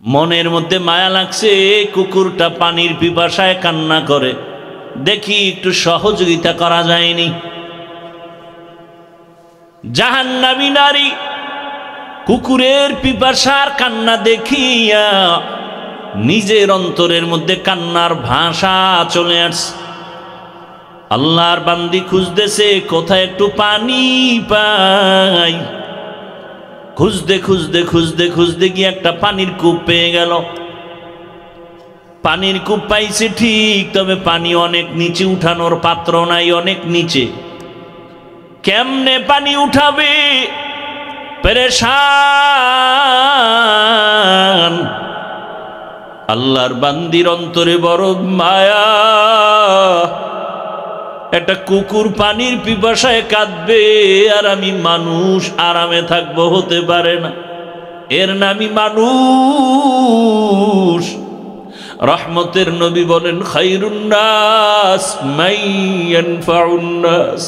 মনের মধ্যে মায়া লাগছে, কুকুরটা পানির পিপাসায় কান্না করে, দেখি একটু সহযোগিতা করা যায়নি। জাহান্নামী নারী কুকুরের পিপাসার কান্না দেখিয়া নিজের অন্তরের মধ্যে কান্নার ভাষা চলে আসছে। আল্লাহর বান্দি খুঁজতেছে কোথায় একটু পানি পাই, খুঁজতে খুঁজতে খুঁজতে খুঁজতে গিয়ে একটা পানির কূপ পেয়ে গেল। পানির কূপ পাইছে ঠিক, তবে পানি অনেক নিচে, উঠানোর পাত্র নাই, অনেক নিচে। কেমনে পানি উঠাবে, পেরেশান। আল্লাহর বান্দির অন্তরে বড় মায়া, একটা কুকুর পানির পিপাসায় কাঁদবে আর আমি মানুষ আরামে থাকবো, হতে পারে না। এর নামই মানুষ। রহমতের নবী বলেন, খায়রুন নাস মান ইয়ানফাউন নাস,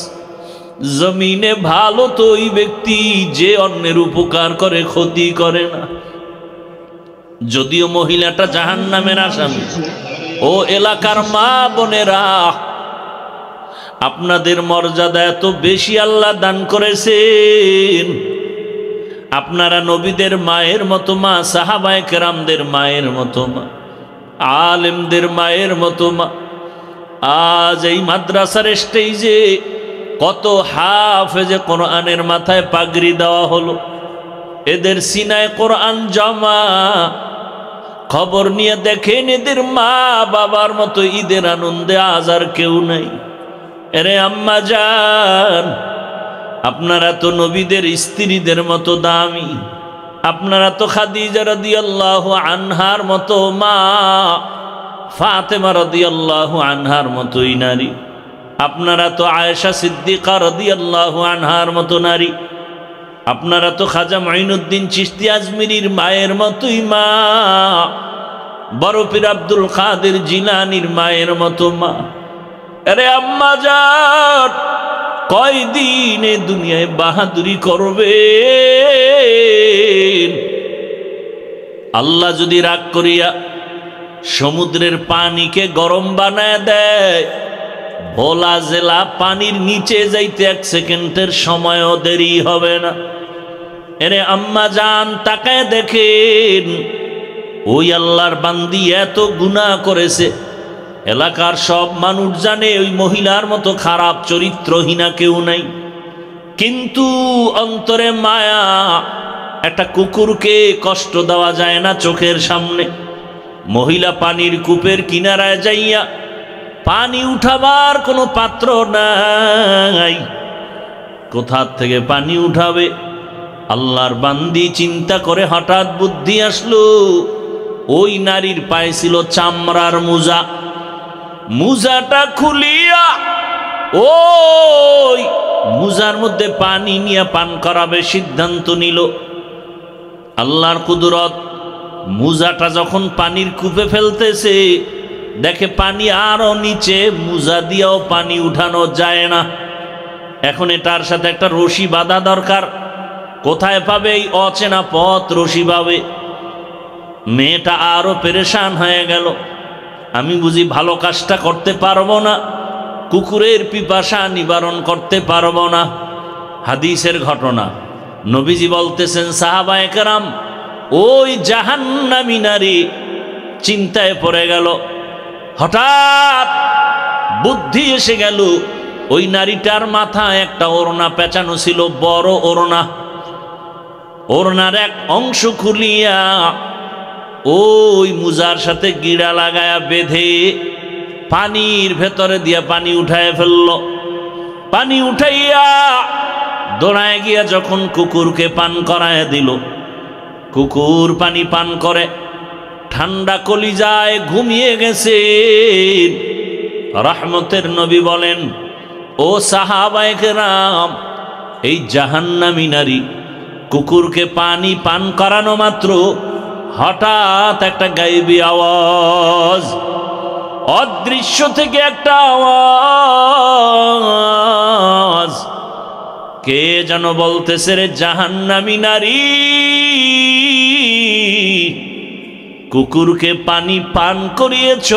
জমিনে ভালো তো ওই ব্যক্তি যে অন্যের উপকার করে, ক্ষতি করে না। যদিও মহিলাটা জাহান্নামের আসামি। ও এলাকার মা বোনেরা, আপনাদের মর্যাদা এত বেশি আল্লাহ দান করেছেন। আপনারা নবীদের মায়ের মতো মা, সাহাবায়ে কেরামদের মায়ের মতো মা, আলেমদের মায়ের মতো মা। আজ এই মাদ্রাসার স্টেজে কত হাফেজে কোরআনের মাথায় পাগড়ি দেওয়া হলো, এদের সিনায় কোরআন জমা। খবর নিয়ে দেখেন, এদের মা বাবার মতো ঈদের আনন্দে আজ আর কেউ নাই। এরে আম্মা জান, আপনারা তো নবীদের স্ত্রীদের মতো দামি, আপনারা তো খাদিজা রাদিয়াল্লাহু আনহার মতো মা, ফাতেমা রাদিয়াল্লাহু আনহার মতোই নারী, আপনারা তো আয়েশা সিদ্দিকা রাদিয়াল্লাহু আনহার মতো নারী, আপনারা তো খাজা মুঈনুদ্দিন চিশতি আজমিরির মায়ের মতোই মা, বড় পীর আব্দুল কাদের জিলানীর মায়ের মতো মা। আরে আম্মা জান, কয়দিন এ দুনিয়ায় বাহাদুরি করবে? আল্লাহ যদি রাগ করিয়া সমুদ্রের পানিকে গরম বানায় দেয়, ভোলা জেলা পানির নিচে যাইতে 1 সেকেন্ডের সময়ও দেরি হবে না। এরে আম্মা জান, তাকায় দেখেন, ওই আল্লাহর বান্দি এত গুনাহ করেছে, এলাকার সব মানুষ জানে ওই মহিলার মতো খারাপ চরিত্রহীনা কেউ নাই, কিন্তু অন্তরে মায়া। একটা কুকুরকে কষ্ট দেওয়া যায় না চোখের সামনে। মহিলা পানির কূপের কিনারায় যাইয়া পানি উঠাবার কোনো পাত্র নাই, কোথা থেকে পানি উঠাবে? আল্লাহর বান্দি চিন্তা করে হঠাৎ বুদ্ধি আসলো, ওই নারীর পায়ে ছিল চামড়ার মোজা। মোজাটা খুলিয়া ওই মোজার মধ্যে পানি নিয়ে পান করাবে সিদ্ধান্ত নিল। আল্লাহর কুদরত, মোজাটা যখন পানির কূপে ফেলতেছে, দেখে পানি আরো নিচে, মোজা দিয়েও পানি উঠানো যায় না। এখন এটার সাথে একটা রশি বাঁধা দরকার। কোথায় পাবে এই অচেনা পথ রশি পাবে? মেয়েটা আরো পেরেশান হয়ে গেল, আমি বুঝি ভালো কাজটা করতে পারবো না, কুকুরের পিপাসা নিবারণ করতে পারবো না। হাদিসের ঘটনা, নবীজি বলতেছেন, সাহাবায়ে কেরাম ওই জাহান্নামী নারী চিন্তায় পড়ে গেল। হঠাৎ বুদ্ধি এসে গেল, ওই নারীটার মাথায় একটা ওড়না পেঁচানো ছিল, বড় ওড়না। ওড়নার এক অংশ খুলিয়া ওই মুজার সাথে গিড়া লাগায়া বেঁধে পানির ভেতরে দিয়া পানি উঠায় ফেলল। পানি উঠাইয়া দৌড়ায় গিয়া যখন কুকুরকে পান করায় দিল, কুকুর পানি পান করে ঠান্ডা কলিজায় ঘুমিয়ে গেছে। রহমতের নবী বলেন, ও সাহাবায়ে কেরাম, এই জাহান্নামী নারী কুকুরকে পানি পান করানো মাত্র হঠাৎ একটা গায়েবী আওয়াজ, অদৃশ্য থেকে একটা আওয়াজ, কে যেন বলতেছে, রে জাহান্নামী নারী, কুকুরকে পানি পান করিয়েছ,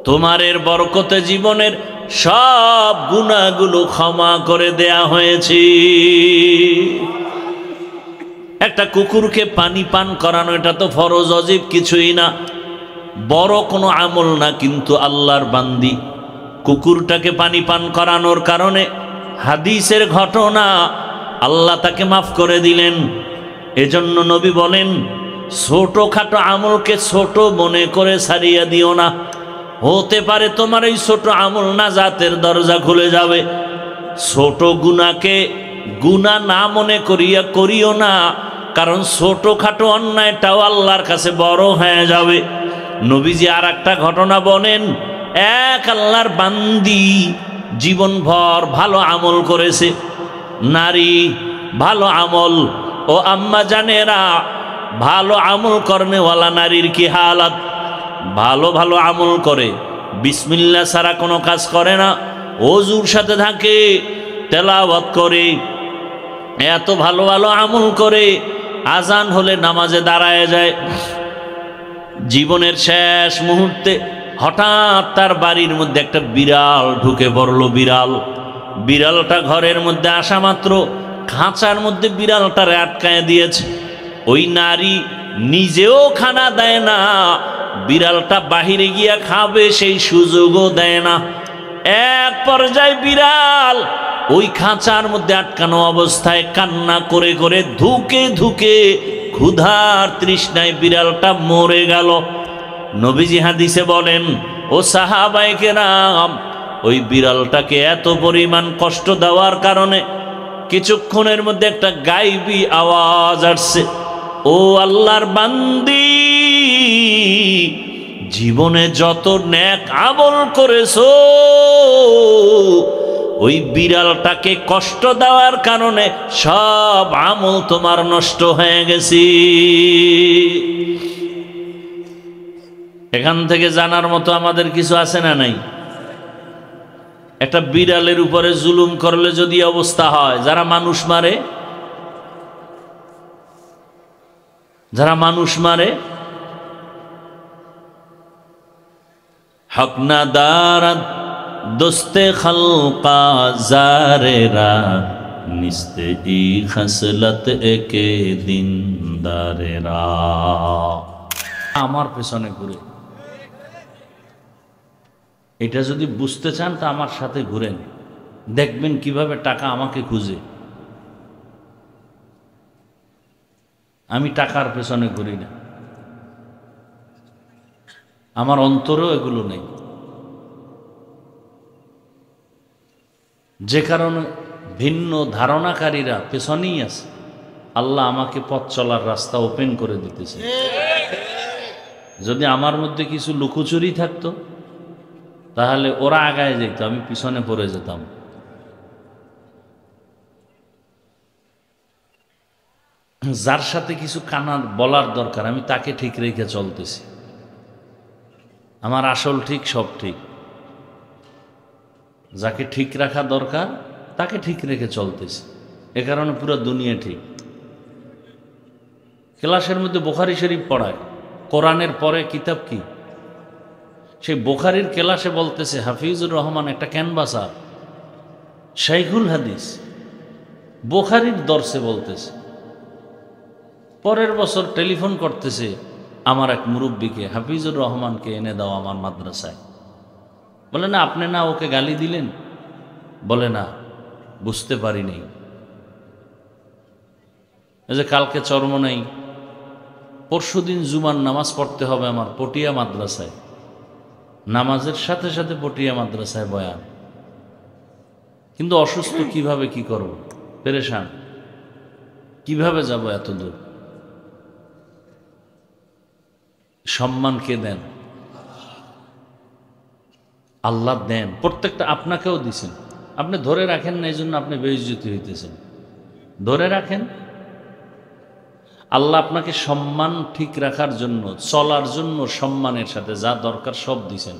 তোমার এর বরকতে জীবনের সব গুনাহগুলো ক্ষমা করে দেয়া হয়েছে। একটা কুকুরকে পানি পান করানো এটা তো ফরজ অজিব কিছুই না, বড় কোনো আমল না, কিন্তু আল্লাহর বান্দি কুকুরটাকে পানি পান করানোর কারণে হাদিসের ঘটনা আল্লাহ তাকে মাফ করে দিলেন। এজন্য নবী বলেন, ছোটখাটো আমলকে ছোট মনে করে ছাড়িয়ে দিও না, হতে পারে তোমার এই ছোট আমল নাজাতের দরজা খুলে যাবে। ছোট গুনাহকে গুনাহ না মনে করিও না, কারণ ছোটখাটো অন্যায়টাও আল্লাহর কাছে বড় হয়ে যাবে। নবীজি আর একটা ঘটনা বলেন, এক আল্লাহর বান্দি জীবনভর ভালো আমল করেছে। নারী ভালো আমল, ও আম্মা জানেরা, ভালো আমল করনেওয়ালা নারীর কি হালাত? ভালো ভালো আমল করে, বিসমিল্লাহ ছাড়া কোনো কাজ করে না, ওযুর সাথে থাকে, তেলাওয়াত করে, এত ভালো ভালো আমল করে, আজান হলে নামাজে দাঁড়ায় যায়। জীবনের শেষ মুহূর্তে হঠাৎ তার বাড়ির মধ্যে একটা বিড়াল ঢুকে পড়লো। বিড়ালটা ঘরের মধ্যে আসা মাত্র খাঁচার মধ্যে বিড়ালটারে আটকায় দিয়েছে। ওই নারী নিজেও খানা দেয় না, বিড়ালটা বাহিরে গিয়া খাবে সেই সুযোগও দেয় না। এক পর্যায়ে বিড়াল ওই খাঁচার মধ্যে আটকানো অবস্থায় কান্না করে করে ধুকে ধুকে ক্ষুধার তৃষ্ণায় বিড়ালটা মরে গেল। নবীজি হাদিসে বলেন, ও সাহাবায়ে কেরাম, ওই বিড়ালটাকে এত পরিমাণ কষ্ট দেওয়ার কারণে কিছুক্ষণের মধ্যে একটা গায়বী আওয়াজ আসছে, ও আল্লাহর বান্দি, জীবনে যত নেক আমল করেছো ওই বিড়ালটাকে কষ্ট দেওয়ার কারণে সব আমল তোমার নষ্ট হয়ে গেছে। এখান থেকে জানার মতো আমাদের কিছু আছে না নাই? একটা বিড়ালের উপরে জুলুম করলে যদি অবস্থা হয়, যারা মানুষ মারে হক না দারাত দোস্তে খালকা জারেরা নিস্তে ই খসলত একে দিন দারেরা। আমার পেছনে ঘুরে, এটা যদি বুঝতে চান তা আমার সাথে ঘুরেন, দেখবেন কিভাবে টাকা আমাকে খুঁজে। আমি টাকার পেছনে ঘুরি না, আমার অন্তরেও এগুলো নেই। যে কারণে ভিন্ন ধারণাকারীরা পেছনেই আছে, আল্লাহ আমাকে পথ চলার রাস্তা ওপেন করে দিতেছে। যদি আমার মধ্যে কিছু লুকোচুরি থাকতো তাহলে ওরা আগায় যেত, আমি পিছনে পড়ে যেতাম। যার সাথে কিছু কানা বলার দরকার আমি তাকে ঠিক রেখে চলতেছি, আমার আসল ঠিক সব ঠিক। যাকে ঠিক রাখা দরকার তাকে ঠিক রেখে চলতেছি, এ কারণে পুরো দুনিয়া ঠিক। ক্লাসের মধ্যে বুখারী শরীফ পড়ায়, কোরআনের পরে কিতাব কি? সেই বুখারীর ক্লাসে বলতেছে হাফিজুর রহমান একটা ক্যানভাসার, শাইখুল হাদিস, বুখারীর দর্শে বলতেছে। পরের বছর টেলিফোন করতেছে আমার এক মুরব্বীকে, হাফিজুর রহমানকে এনে দাও আমার মাদ্রাসায়। বলে না, আপনি না ওকে গালি দিলেন? বলে না, বুঝতে পারিনি। এই যে কালকে চরমনাই, পরশুদিন জুমার নামাজ পড়তে হবে আমার পটিয়া মাদ্রাসায়, নামাজের সাথে সাথে পটিয়া মাদ্রাসায় বয়ান। কিন্তু অসুস্থ, কিভাবে কি করব, পেরেশান, কিভাবে যাব এত দূর? সম্মান কে দেন? আল্লাহ দেন। প্রত্যেকটা আপনাকেও দিছেন, আপনি ধরে রাখেন না, এই জন্য আপনি বেইজ্জতি হইতেছেন। ধরে রাখেন, আল্লাহ আপনাকে সম্মান ঠিক রাখার জন্য, চলার জন্য সম্মানের সাথে যা দরকার সব দিছেন।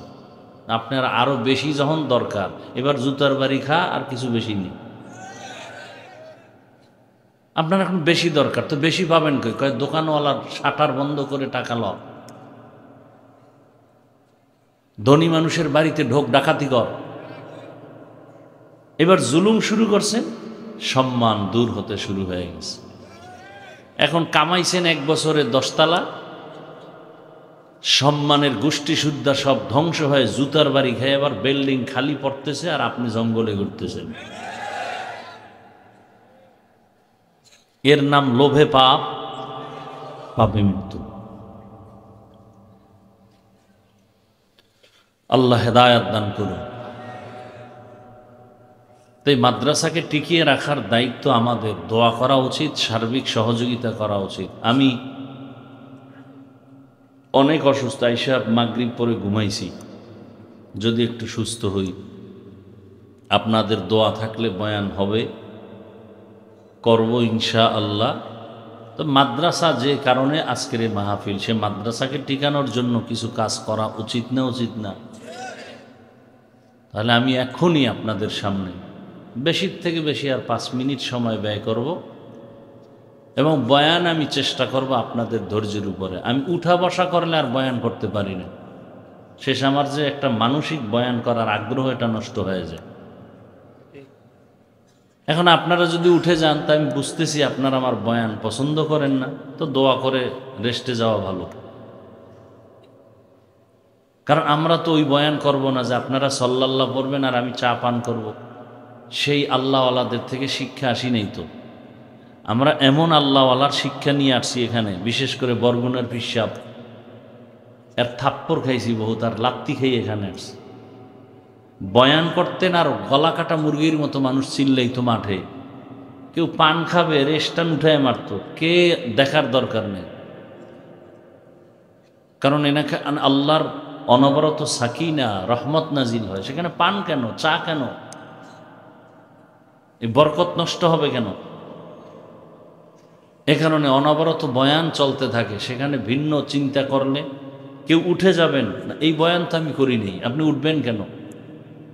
আপনার আরো বেশি যখন দরকার, এবার জুতার বাড়ি খা, আর কিছু বেশি নেই। আপনার এখন বেশি দরকার, তো বেশি পাবেন কই? কয় দোকানওয়ালার শাটার বন্ধ করে টাকা লও, ধনী মানুষের বাড়িতে ঢোক ডাকাতি কর। এবার জুলুম শুরু করছেন, সম্মান দূর হতে শুরু হয়ে গেছে। এখন কামাইছেন 1 বছরে 10 তালা, সম্মানের গোষ্ঠী শুদ্ধা সব ধ্বংস হয়ে জুতার বাড়ি খেয়ে এবার বিল্ডিং খালি পড়তেছে, আর আপনি জঙ্গলে ঘুরতেছেন। এর নাম লোভে পাপ, পাপে মৃত্যু। আল্লাহ হেদায়াত দান করুন। তাই মাদ্রাসাকে টিকিয়ে রাখার দায়িত্ব আমাদের। দোয়া করা উচিত, সার্বিক সহযোগিতা করা উচিত। আমি অনেক অসুস্থ, আইসা মাগরিব পরে ঘুমাইছি। যদি একটু সুস্থ হই, আপনাদের দোয়া থাকলে বয়ান হবে, করব ইনশাআল্লাহ। তো মাদ্রাসা যে কারণে আজকের এই মাহফিল, সে মাদ্রাসাকে টিকানোর জন্য কিছু কাজ করা উচিত না? উচিত না? তাহলে আমি এখনই আপনাদের সামনে বেশির থেকে বেশি আর 5 মিনিট সময় ব্যয় করব, এবং বয়ান আমি চেষ্টা করব আপনাদের ধৈর্যের উপরে। আমি উঠা বসা করলে আর বয়ান করতে পারি না, শেষ আমার যে একটা মানসিক বয়ান করার আগ্রহ, এটা নষ্ট হয়ে যায়। এখন আপনারা যদি উঠে যান, তা আমি বুঝতেছি আপনারা আমার বয়ান পছন্দ করেন না, তো দোয়া করে রেস্টে যাওয়া ভালো। কারণ আমরা তো ওই বয়ান করব না যে আপনারা সাল্লাল্লাহ পড়বেন আর আমি চা পান করব। সেই আল্লাহওয়ালাদের থেকে শিক্ষা আসি নেই তো। আমরা এমন আল্লাহওয়ালার শিক্ষা নিয়ে আসছি এখানে, বিশেষ করে বরগুনার পিসাব, এর থাপ্পড় খাইছি বহুত, আর লাত্তি খেয়ে এখানে আসছি। বয়ান করতেন আর গলা কাটা মুরগির মতো মানুষ চিল্লাইতো মাঠে। কেউ পান খাবে, রেস্টান উঠায় মারত, কে দেখার দরকার নেই। কারণ এনাকে আল্লাহর অনবরত সাকিনা রহমত নাজিল হয়, সেখানে পান কেন, চা কেন? এই বরকত নষ্ট হবে কেন? এ কারণে অনবরত বয়ান চলতে থাকে, সেখানে ভিন্ন চিন্তা করলে কেউ উঠে যাবেন না, এই বয়ান তো আমি করিনি, আপনি উঠবেন কেন?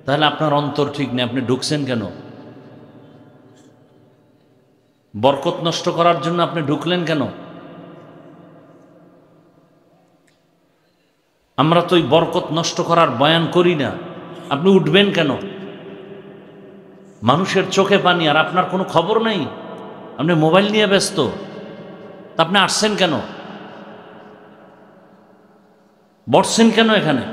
তাহলে আপনার অন্তর ঠিক নেই, আপনি ঢুকছেন কেন? বরকত নষ্ট করার জন্য আপনি ঢুকলেন কেন? আমরা তো এই বরকত নষ্ট করার বয়ান করি না, আপনি উঠবেন কেন? মানুষের চোখে পানি, আর আপনার কোনো খবর নেই, আপনি মোবাইল নিয়ে ব্যস্ত, তা আপনি আসছেন কেন? বসছেন কেন এখানে?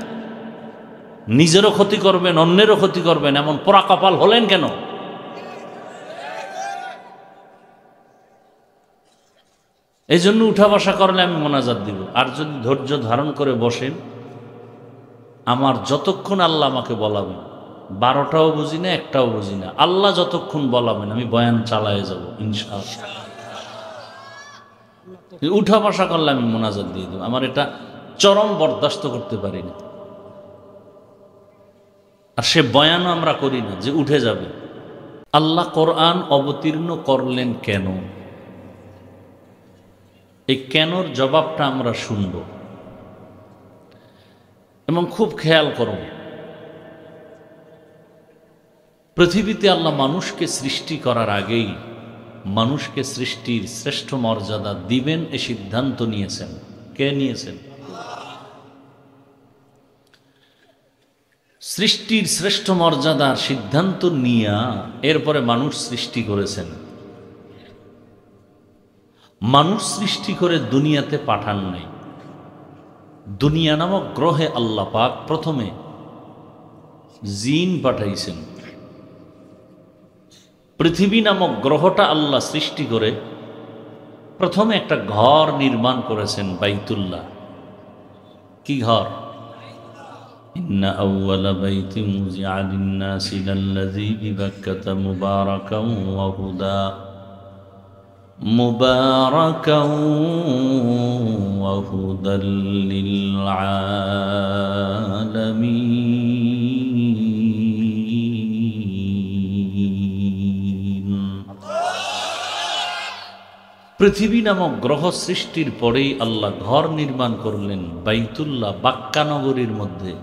নিজেরও ক্ষতি করবেন, অন্যেরও ক্ষতি করবেন, এমন পোড়া কপাল হলেন কেন? এই জন্য উঠা বসা করলে আমি মোনাজাত দিব। আর যদি ধৈর্য ধারণ করে বসেন, আমার যতক্ষণ আল্লাহ আমাকে বলাবেন, 12টাও বুঝি না, 1টাও বুঝি না, আল্লাহ যতক্ষণ বলাবেন আমি বয়ান চালায়ে যাব ইনশাআল্লাহ। উঠা বসা করলে আমি মোনাজাত দিয়ে দেব, আমার এটা চরম বরদাস্ত করতে পারি না। আর সে বয়ানও আমরা করি না যে উঠে যাবে। আল্লাহ কোরআন অবতীর্ণ করলেন কেন? এই কেনর জবাবটা আমরা শুনব, এবং খুব খেয়াল করব। পৃথিবীতে আল্লাহ মানুষকে সৃষ্টি করার আগেই মানুষকে সৃষ্টির শ্রেষ্ঠ মর্যাদা দিবেন এ সিদ্ধান্ত নিয়েছেন। কে নিয়েছেন? সৃষ্টির শ্রেষ্ঠ মর্যাদার সিদ্ধান্ত নিয়া এরপরে মানুষ সৃষ্টি করেছেন। মানুষ সৃষ্টি করে দুনিয়াতে পাঠান নাই। দুনিয়া নামক গ্রহে আল্লাহ পাক প্রথমে জিন পাঠাইছেন। পৃথিবী নামক গ্রহটা আল্লাহ সৃষ্টি করে প্রথমে একটা ঘর নির্মাণ করেছেন, বাইতুল্লাহ। কি ঘর? ইন্না আউওয়ালা বাইতিন উযিআ লিন-নাসি লাল্লাযী বিবাক্কাতা মুবারাকান ওয়া হুদা মুবারাকান ওয়া হুদাল লিল আলামিন। পৃথিবী নামক গ্রহ সৃষ্টির পরেই আল্লাহ ঘর নির্মাণ করলেন বাইতুল্লাহ, বাক্কা নগরীর মধ্যে।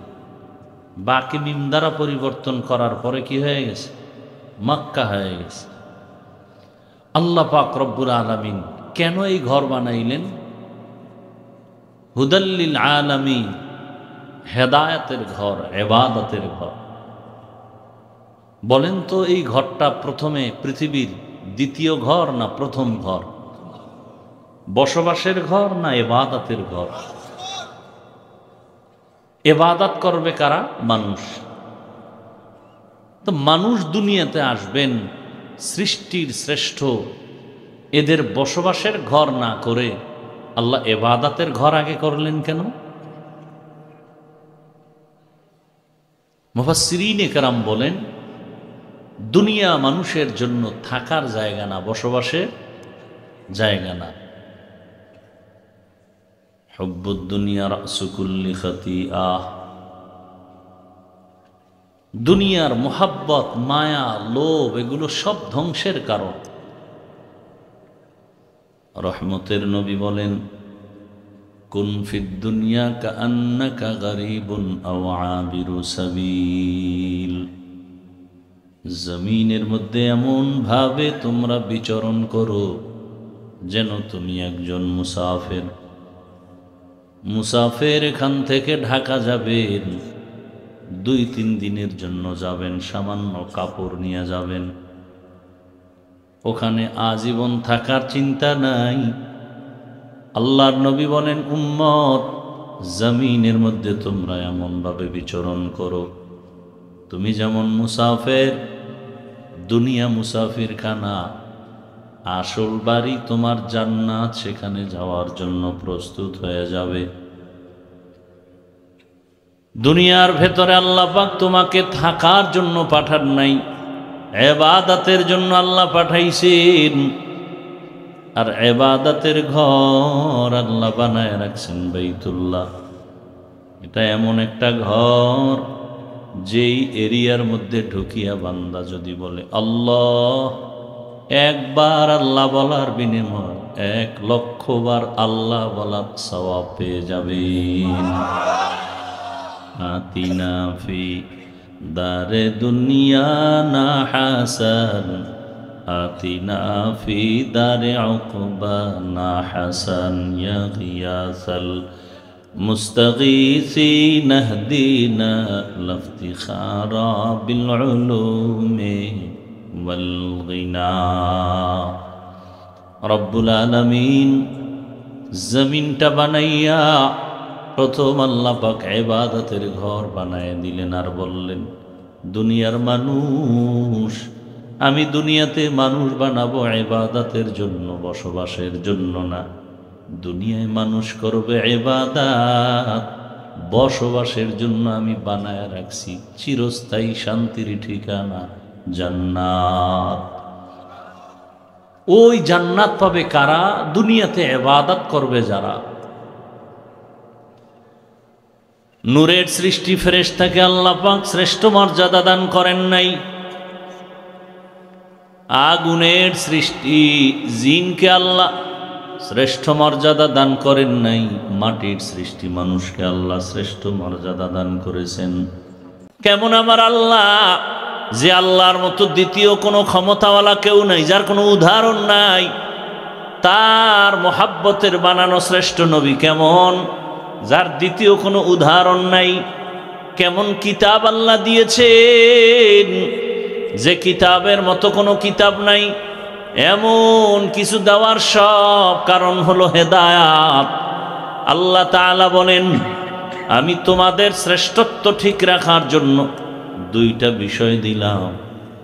বাকি মিম দ্বারা পরিবর্তন করার পরে কি হয়ে গেছে? মক্কা হয়ে গেছে। আল্লাহ পাক রব্বুল আলামিন কেন এই ঘর বানাইলেন? হুদাল্লিল আলামিন, হেদায়েতের ঘর, ইবাদতের ঘর। বলেন তো এই ঘরটা প্রথমে পৃথিবীর দ্বিতীয় ঘর না প্রথম ঘর? বসবাসের ঘর না ইবাদতের ঘর? ইবাদত করবে কারা? মানুষ। তো মানুষ দুনিয়াতে আসবেন সৃষ্টির শ্রেষ্ঠ, এদের বসবাসের ঘর না করে আল্লাহ ইবাদতের ঘর আগে করলেন কেন? মুফাসসিরিনে কেরাম বলেন, দুনিয়া মানুষের জন্য থাকার জায়গা না, বসবাসের জায়গা না। হুব্বুদ দুনিয়া রাসু কুল্লি খাতিআহ, দুনিয়ার মোহাব্বত, মায়া, লোভ, এগুলো সব ধ্বংসের কারণ। রহমতের নবী বলেন, কুন ফিদ দুনিয়া কাআন্নাকা গরীবুন আও আবিরু সাবিল, জমিনের মধ্যে এমন ভাবে তোমরা বিচরণ করো যেন তুমি একজন মুসাফির। মুসাফির এখান থেকে ঢাকা যাবেন, 2-3 দিনের জন্য যাবেন, সামান্য কাপড় নিয়ে যাবেন, ওখানে আজীবন থাকার চিন্তা নাই। আল্লাহর নবী বলেন, উম্মত, জমিনের মধ্যে তোমরা এমনভাবে বিচরণ করো তুমি যেমন মুসাফির। দুনিয়া মুসাফির খানা, আসল বাড়ি তোমার জান্নাত, সেখানে যাওয়ার জন্য প্রস্তুত হয়ে যাবে। দুনিয়ার ভেতরে আল্লাহ পাক তোমাকে থাকার জন্য পাঠান নাই, ইবাদতের জন্য আল্লাহ পাঠাইছেন। আর ইবাদতের ঘর আল্লাহ বানায় রাখছেন বাইতুল্লাহ। এটা এমন একটা ঘর, যেই এরিয়ার মধ্যে ঢুকিয়া বান্দা যদি বলে আল্লাহ, একবার আল্লাহ বলার বিনিময় 1,00,000 বার আল্লাহ বলার সওয়াব পেয়ে যাবেন। আতিনা ফি দারে দুনিয়া না হাসান, আতিনা ফি দারে উকবা না হাসান, ইয়া গিয়াসাল মুস্তাগীসিন ইহদিনা লাফতিখারা বিল উলুমি ওয়াল গিনা। রব্বুল আলামিন জমিনটা বানাইয়া প্রথম আল্লাহ পাক ইবাদতের ঘর বানায় দিলেন, আর বললেন, দুনিয়ার মানুষ, আমি দুনিয়াতে মানুষ বানাবো ইবাদতের জন্য, বসবাসের জন্য না। দুনিয়ায় মানুষ করবে ইবাদত, বসবাসের জন্য আমি বানায় রাখছি চিরস্থায়ী শান্তির ঠিকানা জান্নাত। ওই জান্নাত পাবে কারা? দুনিয়াতে ইবাদত করবে যারা। নূরের সৃষ্টি ফেরেশতাকে আল্লাহ পাক শ্রেষ্ঠ মর্যাদা দান করেন নাই। আগুনের সৃষ্টি জিনকে আল্লাহ শ্রেষ্ঠ মর্যাদা দান করেন নাই। মাটির সৃষ্টি মানুষকে আল্লাহ শ্রেষ্ঠ মর্যাদা দান করেছেন। কেমন আমার আল্লাহ, যে আল্লাহর মতো দ্বিতীয় কোনো ক্ষমতাওয়ালা কেউ নাই, যার কোনো উদাহরণ নাই, তার মোহাব্বতের বানানো শ্রেষ্ঠ নবী কেমন, যার দ্বিতীয় কোনো উদাহরণ নাই। কেমন কিতাব আল্লাহ দিয়েছেন, যে কিতাবের মতো কোনো কিতাব নাই। এমন কিছু দেওয়ার সব কারণ হলো হেদায়াত। আল্লাহ তাআলা বলেন, আমি তোমাদের শ্রেষ্ঠত্ব ঠিক রাখার জন্য 2টা বিষয় দিলাম,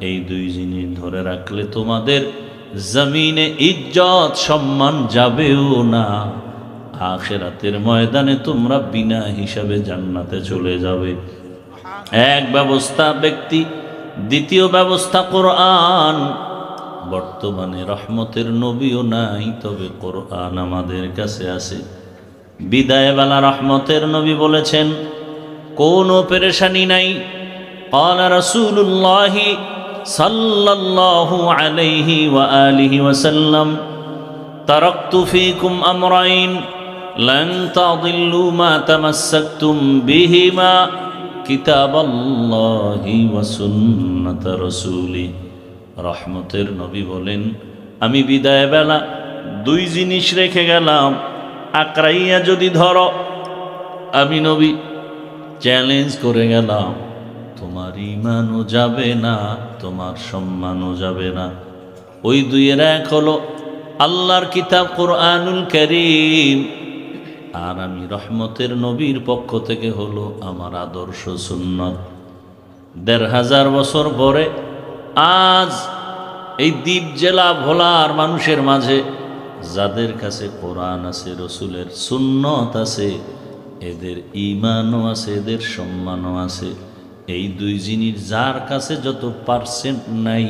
এই 2 জিনিস ধরে রাখলে তোমাদের জমিনে ইজ্জত সম্মান যাবেও না, আখিরাতের ময়দানে তোমরা বিনা হিসাবে জান্নাতে চলে যাবে। এক ব্যবস্থা ব্যক্তি, দ্বিতীয় ব্যবস্থা কোরআন। বর্তমানে রহমতের নবীও নাই, তবে কোরআন আমাদের কাছে আছে। বিদায়বেলা রহমতের নবী বলেছেন, কোনো পেরেশানি নাই। ক্বালা রাসূলুল্লাহ সাল্লাল্লাহু আলাইহি ওয়া আলিহি ওয়াসাল্লাম, তারাকতু ফীকুম আমরাইন লান তাদিল্লু মা তামাসসাকতুম বিহিমা কিতাবাল্লাহি ওয়া সুন্নাত রাসূলি। রহমতের নবী বলেন, আমি বিদায় বেলা দুই জিনিস রেখে গেলাম, আকরাইয়া যদি ধরো, আমি নবী চ্যালেঞ্জ করে গেলাম, তোমার ঈমানও যাবে না, তোমার সম্মানও যাবে না। ওই দুইয়ের এক হলো আল্লাহর কিতাব কোরআনুল কারীম, আর আমি রহমতের নবীর পক্ষ থেকে হলো আমার আদর্শ সুন্নত। ১৫০০ বছর পরে আজ এই দ্বীপ জেলা ভোলার মানুষের মাঝে যাদের কাছে কোরআন আছে, রসুলের সুন্নত আছে, এদের ঈমানও আছে, এদের সম্মানও আছে। এই দুই জিনিস যার কাছে যত পার্সেন্ট নাই,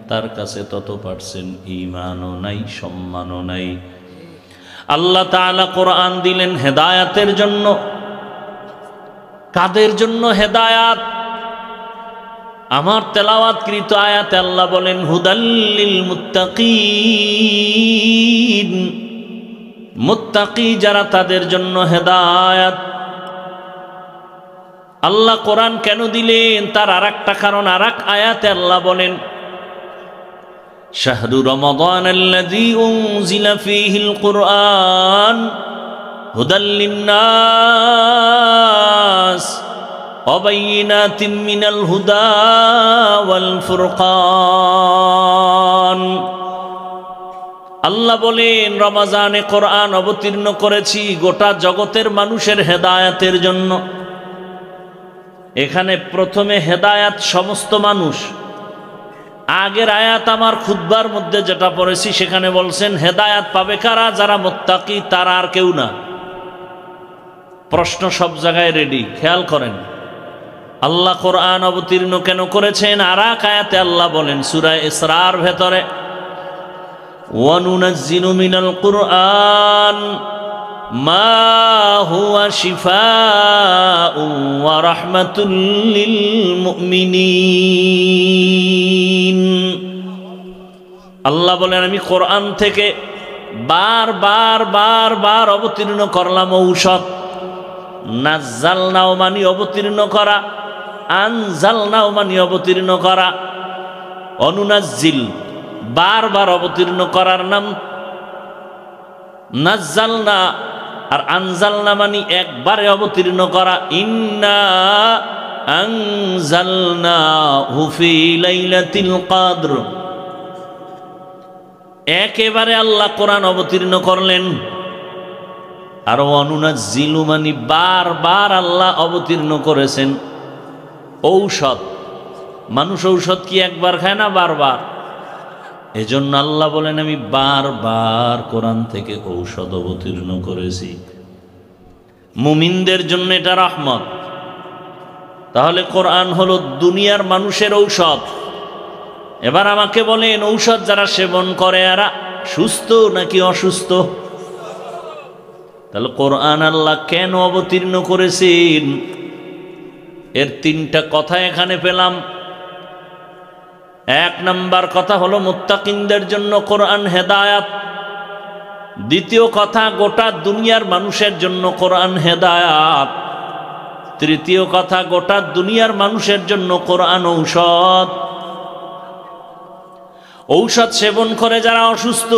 তার কাছে তত পার্সেন্ট ঈমানও নাই, সম্মানও নাই। আল্লাহ তাআলা কোরআন দিলেন হেদায়াতের জন্য। কাদের জন্য হেদায়াত? আমার তেলাওয়াতকৃত আয়াতে আল্লাহ বলেন হুদাল্লিল মুত্তাকিন, মুত্তাকি যারা তাদের জন্য হেদায়াত। আল্লাহ কোরআন কেন দিলেন তার আরেকটা কারণ আরেক আয়াতে আল্লাহ বলেন শাহরু রমাদানাল্লাযী উনজিলা ফীহিল কুরআন হুদাল লিন্নাস ওয়া বাইয়িনাতিম মিনাল হুদা ওয়াল ফুরকান। আল্লাহ বলেন রমজানে কোরআন অবতীর্ণ করেছি গোটা জগতের মানুষের হেদায়েতের জন্য। এখানে প্রথমে হেদায়াত সমস্ত মানুষ। আগের আয়াত আমার খুতবার মধ্যে যেটা পড়েছি সেখানে বলছেন হেদায়াত পাবে কারা? যারা মুত্তাকি, তারা আর কেউ না। প্রশ্ন সব জায়গায় রেডি, খেয়াল করেন। আল্লাহ কোরআন অবতীর্ণ কেন করেছেন? আর এক আয়াতে আল্লাহ বলেন সূরা ইসরার ভেতরে ওয়ানুনাজ্জিলু মিনাল কুরআন মা হুয়া শিফাউন ওয়া রাহমাতুল লিল মুমিনিন। আল্লাহ বলেন আমি কোরআন থেকে বার অবতীর্ণ করলাম ঔষধ। নাজ্জালনাও মানে অবতীর্ণ করা, আনজালনাও মানে অবতীর্ণ করা। অনুনাজ্জিল বারবার অবতীর্ণ করার নাম নাজ্জালনা, আর আনজালনা মানে একবারে অবতীর্ণ করা। ইন্না আনজালনাহু ফি লাইলাতিল কদর, একেবারে আল্লাহ কোরআন অবতীর্ণ করলেন। আর অনুনাজ্জিলু মানে বারবার আল্লাহ অবতীর্ণ করেছেন ঔষধ। মানুষ ঔষধ কি একবার খায় না? বারবার। এজন্য আল্লাহ বলেন আমি বারবার কোরআন থেকে ঔষধ অবতীর্ণ করেছি। মুমিনদের জন্য এটা রহমত। তাহলে কোরআন হলো দুনিয়ার মানুষের ঔষধ। এবার আমাকে বলেন ঔষধ যারা সেবন করে এরা সুস্থ নাকি অসুস্থ? তাহলে কোরআন আল্লাহ কেন অবতীর্ণ করেছেন? এর তিনটা কথা এখানে পেলাম। এক নাম্বার কথা হলো মুত্তাকিনদের জন্য কোরআন হেদায়াত। দ্বিতীয় কথা গোটা দুনিয়ার মানুষের জন্য কোরআন হেদায়াত। তৃতীয় কথা গোটা দুনিয়ার মানুষের জন্য কোরআন ঔষধ। ঔষধ সেবন করে যারা অসুস্থ,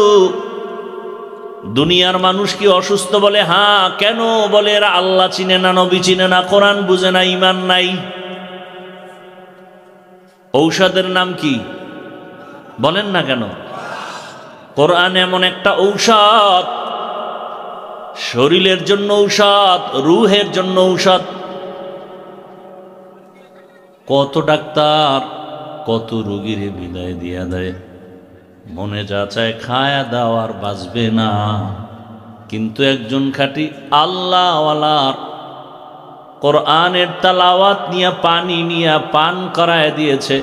দুনিয়ার মানুষ কি অসুস্থ বলে? হ্যাঁ। কেন বলে? এরা আল্লাহ চিনে না, নবী চিনে না, কোরআন বুঝে না, ঈমান নাই। ঔষধের নাম কি বলেন না কেন? কোরআন এমন একটা ঔষধ, শরীরের জন্য ঔষধ, রুহের জন্য ঔষধ। কত ডাক্তার কত রোগীর বিদায় দিয়া দেয়, মনে যা চায় খায়া দাও আর বাঁচবে না। কিন্তু একজন খাঁটি আল্লাহওয়ালার কোরআনের তালাওয়াত নিয়ে পানি নিয়ে পান করায় দিয়েছে,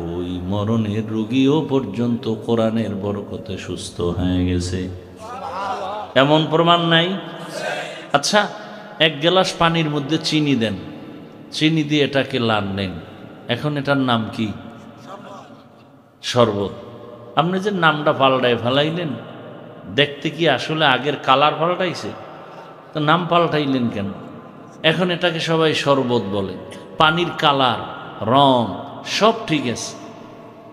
ওই মরণের রোগীও পর্যন্ত কোরআনের বরকতে সুস্থ হয়ে গেছে। এমন প্রমাণ নাই? আচ্ছা, এক গ্লাস পানির মধ্যে চিনি দেন, চিনি দিয়ে এটাকে লান নেন, এখন এটার নাম কি? শরবত। আপনি যে নামটা পাল্টায় ফেলাইলেন, দেখতে কি আসলে আগের কালার পাল্টাইছে? তো নাম পাল্টাইলেন কেন? এখন এটাকে সবাই শরবত বলে। পানির কালার, রং সব ঠিক আছে,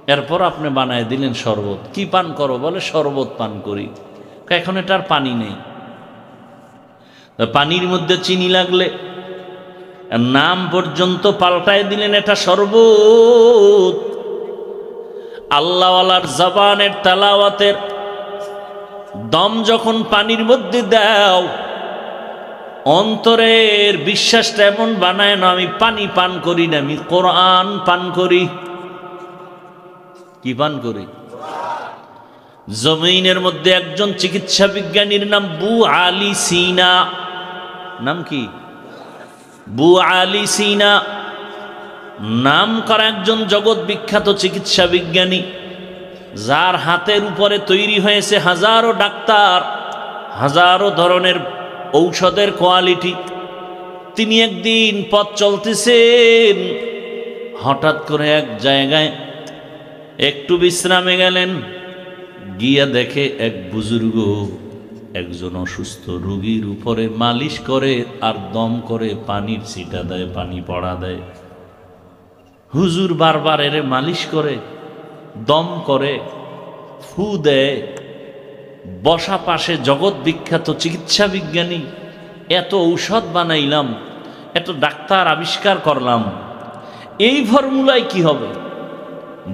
এরপর আপনি বানায় দিলেন শরবত। কি পান করো? বলে শরবত পান করি। এখন এটার পানি নেই, পানির মধ্যে চিনি লাগলে নাম পর্যন্ত পাল্টায় দিলেন এটা শরবত। আল্লাহওয়ালার জবানের তেলাওয়াতের দম যখন পানির মধ্যে দাও, অন্তরের বিশ্বাসটা এমন বানায় না আমি পানি পান করি না, আমি কোরআন পান করি। কি পান করি? জমিনের মধ্যে একজন চিকিৎসা বিজ্ঞানীর নাম বু আলী সিনা। নাম কি? বু আলী সিনা নাম করা একজন জগৎ বিখ্যাত চিকিৎসা বিজ্ঞানী, যার হাতের উপরে তৈরি হয়েছে হাজারো ডাক্তার, হাজারো ধরনের ঔষধের কোয়ালিটি। তিনি একদিন পথ চলতেছেন, হঠাৎ করে এক জায়গায় একটু বিশ্রামে গেলেন, গিয়া দেখে এক বুজুর্গ একজন অসুস্থ রোগীর উপরে মালিশ করে আর দম করে পানির ছিটা দেয়, পানি পড়া দেয়। হুজুর বারবার এরে মালিশ করে, দম করে, ফু দেয়। বসা পাশে জগৎ বিখ্যাত চিকিৎসা বিজ্ঞানী, এত ঔষধ বানাইলাম, এত ডাক্তার আবিষ্কার করলাম, এই ফর্মুলায় কি হবে?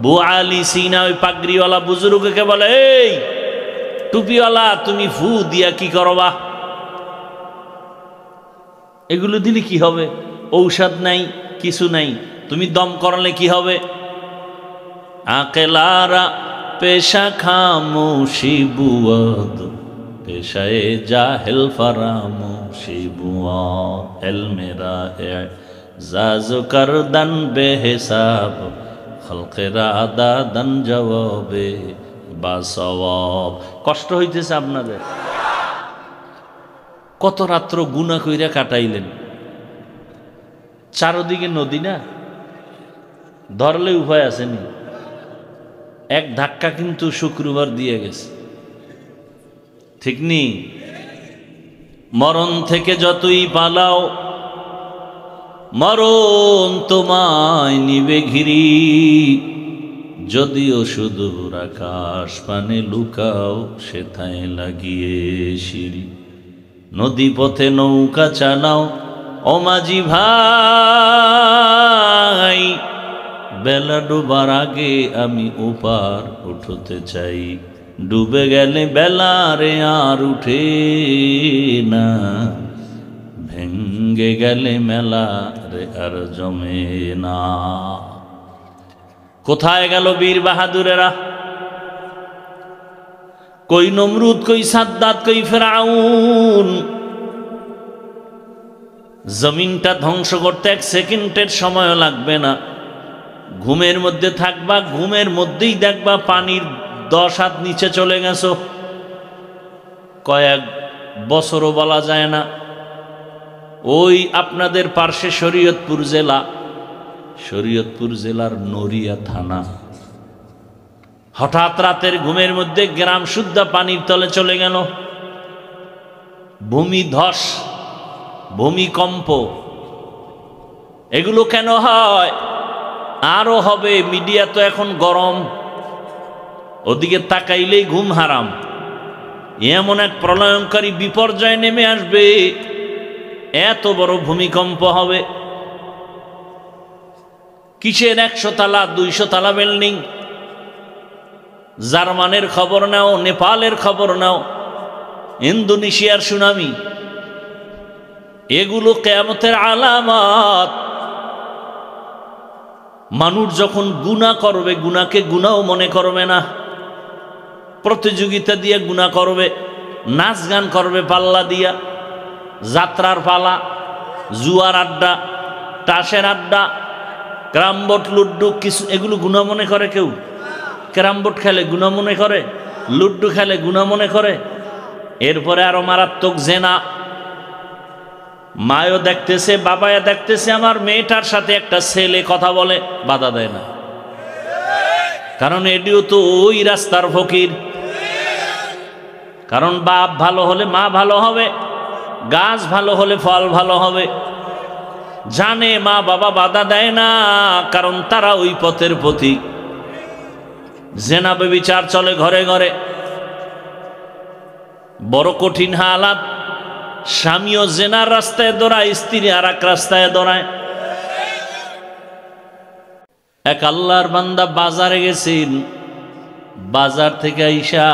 বু আলী সিনা ওই পাগড়িওয়ালা বুজুর্গকে বলে, এই টুপিওয়ালা, তুমি ফু দিয়া কি করবা? এগুলো দিলে কি হবে? ঔষধ নাই, কিছু নাই, তুমি দম করলে কি হবে? আকেলারা পেশা খামোশি বুয়াদ, পেশায়ে জাহেল ফারামোশি বুয়াদ, এলমেরা এজাজ করদন বেহিসাব, খলকেরা দাদন জবাবে বাসওয়াব। কষ্ট হইতেছে আপনাদের? কত রাত্র গুনাহ কইরা কাটাইলেন, চারদিকে নদী না, ধরলে উপায় আসেনি। এক ধাক্কা কিন্তু শুক্রবার দিয়ে গেছে, ঠিক নি? মরণ থেকে যতই পালাও, মরণ তোমায় নিবে ঘিরি, যদিও সুদূর আকাশ পানে লুকাও, সেথায় লাগিয়ে সিঁড়ি। নদী পথে নৌকা চালাও ও মাঝি ভাই, বেলা ডুবার আগে আমি ওপার উঠতে চাই, ডুবে গেলে বেলা রে আর উঠে না, ভেঙ্গে গেলে মেলা রে আর জমে না। কোথায় গেল বীর বাহাদুরেরা? কই নমরুদ, কই সাদ্দাত, কই ফেরাউন? জমিনটা ধ্বংস করতে এক সেকেন্ডের সময় লাগবে না। ঘুমের মধ্যে থাকবা, ঘুমের মধ্যেই দেখবা পানির 10 হাত নিচে চলে গেছো। কয়েক বছরও বলা যায় না। ওই আপনাদের পার্শ্বে শরীয়তপুর জেলা, শরীয়তপুর জেলার নড়িয়া থানা, হঠাৎ রাতের ঘুমের মধ্যে গ্রাম শুদ্ধা পানির তলে চলে গেল। ভূমিধস, ভূমিকম্প, এগুলো কেন হয়? আরো হবে। মিডিয়া তো এখন গরম, ওদিকে তাকাইলেই ঘুম হারাম। এমন এক প্রলয়ঙ্কারী বিপর্যয় নেমে আসবে, এত বড় ভূমিকম্প হবে। কিসের 100 তলা 200 তলা বিল্ডিং? জার্মানের খবর নাও, নেপালের খবর নাও, ইন্দোনেশিয়ার সুনামি, এগুলো কিয়ামতের আলামত। মানুষ যখন গুনাহ করবে, গুনাহকে গুনাহও মনে করবে না, প্রতিযোগিতা দিয়ে গুনাহ করবে, নাচ গান করবে পাল্লা দিয়া, যাত্রার পালা, জুয়ার আড্ডা, তাসের আড্ডা, ক্যারামবোর্ড, লুড্ডু, কিছু এগুলো গুনাহ মনে করে কেউ? ক্যারামবোর্ড খেলে গুনাহ মনে করে, লুড্ডু খেলে গুনাহ মনে করে। এরপরে আরো মারাত্মক জেনা। মায়ও দেখতেছে, বাবায়া দেখতেছে, আমার মেয়েটার সাথে একটা ছেলে কথা বলে, বাধা দেয় না, কারণ এটিও তো ওই রাস্তার ফকির। কারণ বাপ ভালো হলে মা ভালো হবে, গাছ ভালো হলে ফল ভালো হবে। জানে মা বাবা বাধা দেয় না, কারণ তারা ওই পথের পথিক। জেনা ব্যভিচার চলে ঘরে ঘরে, বড় কঠিন হালাত। স্বামীও জেনার রাস্তায় দৌড়ায়, স্ত্রী আর এক রাস্তায় দৌড়ায়। এক আল্লাহর বান্দা বাজারে গেছেন, বাজার থেকে আইসা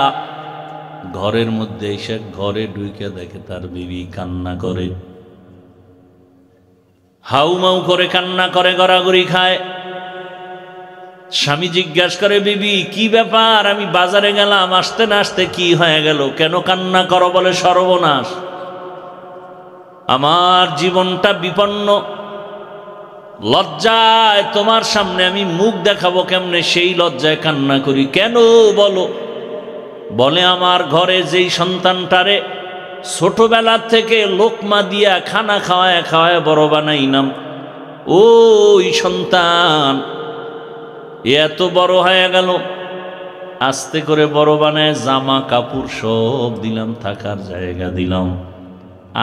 ঘরের মধ্যে এসে ঘরে ঢুকে দেখে তার বিবি কান্না করে, হাউমাউ করে কান্না করে, গড়াগড়ি খায়। স্বামী জিজ্ঞাসা করে, বিবি কি ব্যাপার? আমি বাজারে গেলাম, আসতে না আসতে কি হয়ে গেল, কেন কান্না করো? বলে, সর্বনাশ, আমার জীবনটা বিপন্ন, লজ্জায় তোমার সামনে আমি মুখ দেখাবো কেমনে, সেই লজ্জায় কান্না করি। কেন বলো? বলে, আমার ঘরে যেই সন্তানটারে ছোটবেলা থেকে লোকমা দিয়া খানা খাওয়ায় খাওয়ায় বড় বানাইলাম, ওই সন্তান এত বড় হয়ে গেল, আস্তে করে বড় বানায় জামা কাপড় সব দিলাম, থাকার জায়গা দিলাম।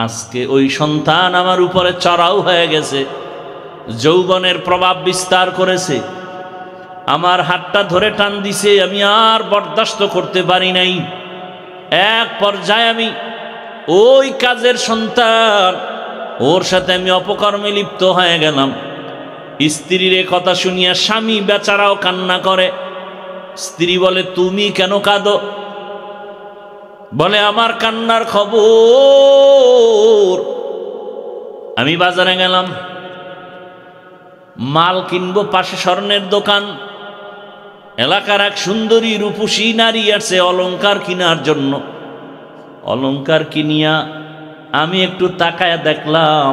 আজকে ওই সন্তান আমার উপরে চড়াও হয়ে গেছে, যৌবনের প্রভাব বিস্তার করেছে, আমার হাতটা ধরে টান দিছে, আমি আর বরদাস্ত করতে পারি নাই। এক পর্যায়ে আমি ওই কাজের সন্তান, ওর সাথে আমি অপকর্মে লিপ্ত হয়ে গেলাম। স্ত্রীর এ কথা শুনিয়া স্বামী বেচারাও কান্না করে। স্ত্রী বলে, তুমি কেন কাঁদো? বলে, আমার কান্নার খবর, আমি বাজারে গেলাম, মাল কিনবো, পাশে স্বর্ণের দোকান, এলাকার এক সুন্দরী রূপসী নারী আসছে অলংকার কেনার জন্য। অলংকার কিনিয়া আমি একটু তাকায়া দেখলাম,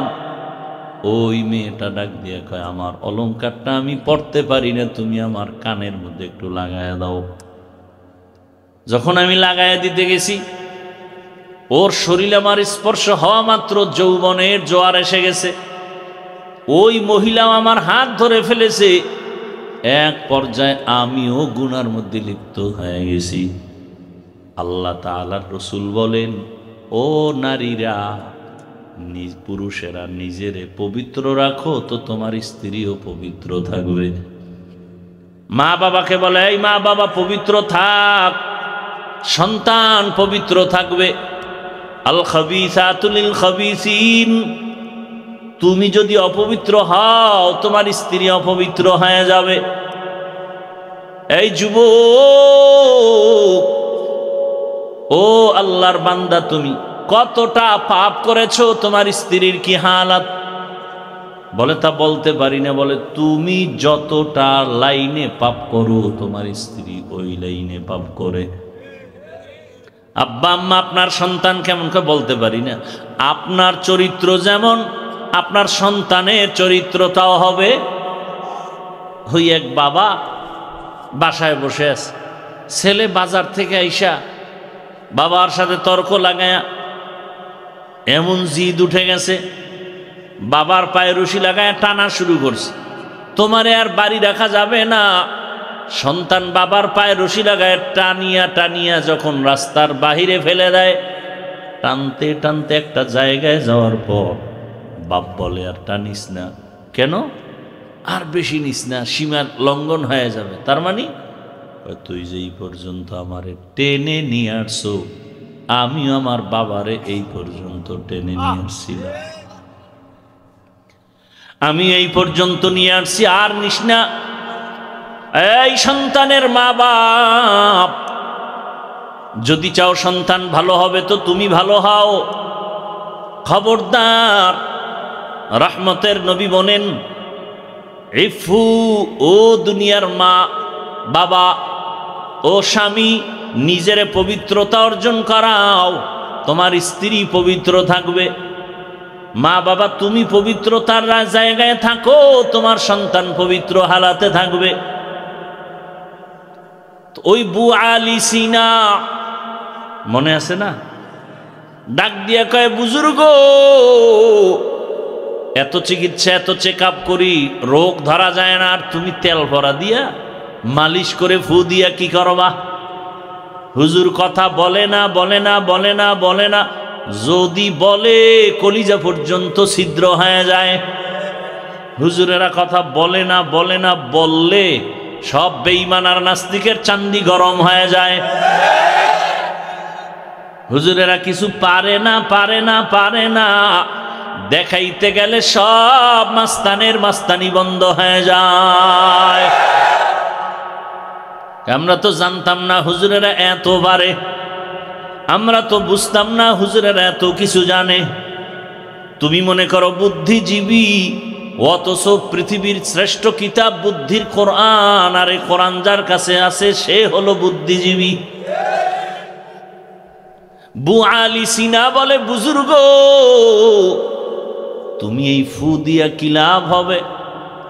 ওই মেয়েটা ডাক দিয়ে কয়, আমার অলংকারটা আমি পড়তে পারি না, তুমি আমার কানের মধ্যে একটু লাগায়া দাও। যখন আমি লাগায়া দিতে গেছি, ওর শরীরে আমার স্পর্শ হওয়া মাত্র যৌবনের জোয়ার এসে গেছে। ওই মহিলাও আমার হাত ধরে ফেলেছে। এক পর্যায়ে আমিও গুনার মধ্যে লিপ্ত হয়ে গেছি। আল্লাহ তাআলার রসুল বলেন, ও নারীরা, পুরুষেরা নিজেরে পবিত্র রাখো, তো তোমার স্ত্রীও পবিত্র থাকবে। মা বাবাকে বলে, এই মা বাবা পবিত্র থাক, সন্তান পবিত্র থাকবে। আল খাবিসাতু লিল খাবিসিন, তুমি যদি অপবিত্র হও, তোমার স্ত্রী অপবিত্র হয়ে যাবে। এই যুবক, ও আল্লাহর বান্দা, তুমি কতটা পাপ করেছো, তোমার স্ত্রীর কি হালাত? বলে, তা বলতে পারি না। বলে, তুমি যতটা লাইনে পাপ করো, তোমার স্ত্রী ওই লাইনে পাপ করে। আব্বা আম্মা আপনার সন্তান কেমন করে বলতে পারি না। আপনার চরিত্র যেমন, আপনার সন্তানের চরিত্রটাও হবে। হই এক বাবা বাসায় বসে আছে, ছেলে বাজার থেকে আইসা বাবার সাথে তর্ক লাগায়া এমন জিদ উঠে গেছে, বাবার পায়ে রশি লাগায়া টানা শুরু করছে, তোমারে আর বাড়ি রাখা যাবে না। সন্তান বাবার পায়ে রশি লাগায় টানিয়া টানিয়া যখন রাস্তার বাহিরে ফেলে দেয়, টানতে টানতে একটা জায়গায় যাওয়ার পর বাপ বলে, আর টানিস না। কেন? আর বেশি নিস না, সীমা লঙ্ঘন হয়ে যাবে। তার মানে, তুই যে এই পর্যন্ত আমারে টেনে নিয়ে আসছো, আমিও আমার বাবারে এই পর্যন্ত টেনে নিয়ে আসছিলাম, আমি এই পর্যন্ত নিয়ে আসছি, আর নিস না। এই সন্তানের মা বাপ, যদি চাও সন্তান ভালো হবে, তো তুমি ভালো হও। খবরদার, রহমতের নবী বলেন, ইফু, ও দুনিয়ার মা বাবা ও স্বামী, নিজের পবিত্রতা অর্জন করাও, তোমার স্ত্রী পবিত্র থাকবে। মা বাবা, তুমি পবিত্রতার জায়গায় থাকো, তোমার সন্তান পবিত্র হালাতে থাকবে। ওই বু আলী সিনা মনে আছে না? ডাক দিয়া কয়, বুজুর্গ, এত চিকিৎসা এত চেক আপ করি, রোগ ধরা যায় না, আর তুমি তেল ভরা দিয়া মালিশ করে ফু দিয়া কি করবা? হুজুর কথা বলে না, বলে না, বলে না, বলে না। যদি বলে, কলিজা পর্যন্ত ছিদ্র হয়ে যায়। হুজুরেরা কথা বলে না, বলে না, বললে সব বেঈমান আর নাস্তিকের চান্দি গরম হয়ে যায়। হুজুরেরা কিছু পারে না দেখাইতে গেলে সব মাস্তানের মাস্তানি বন্ধ হয়ে যায়। আমরা তো জানতাম না হুজুরেরা এত পারে, আমরা তো বুঝতাম না হুজুরেরা এত কিছু জানে। তুমি মনে করো বুদ্ধিজীবী, অথচ পৃথিবীর শ্রেষ্ঠ কিতাব বুদ্ধির কোরআন, আর এই কোরআন যার কাছে আছে সে হলো বুদ্ধিজীবী। বু আলী সিনা বলে, বুজুর্গ তুমি এই ফু দিয়া কি লাভ হবে?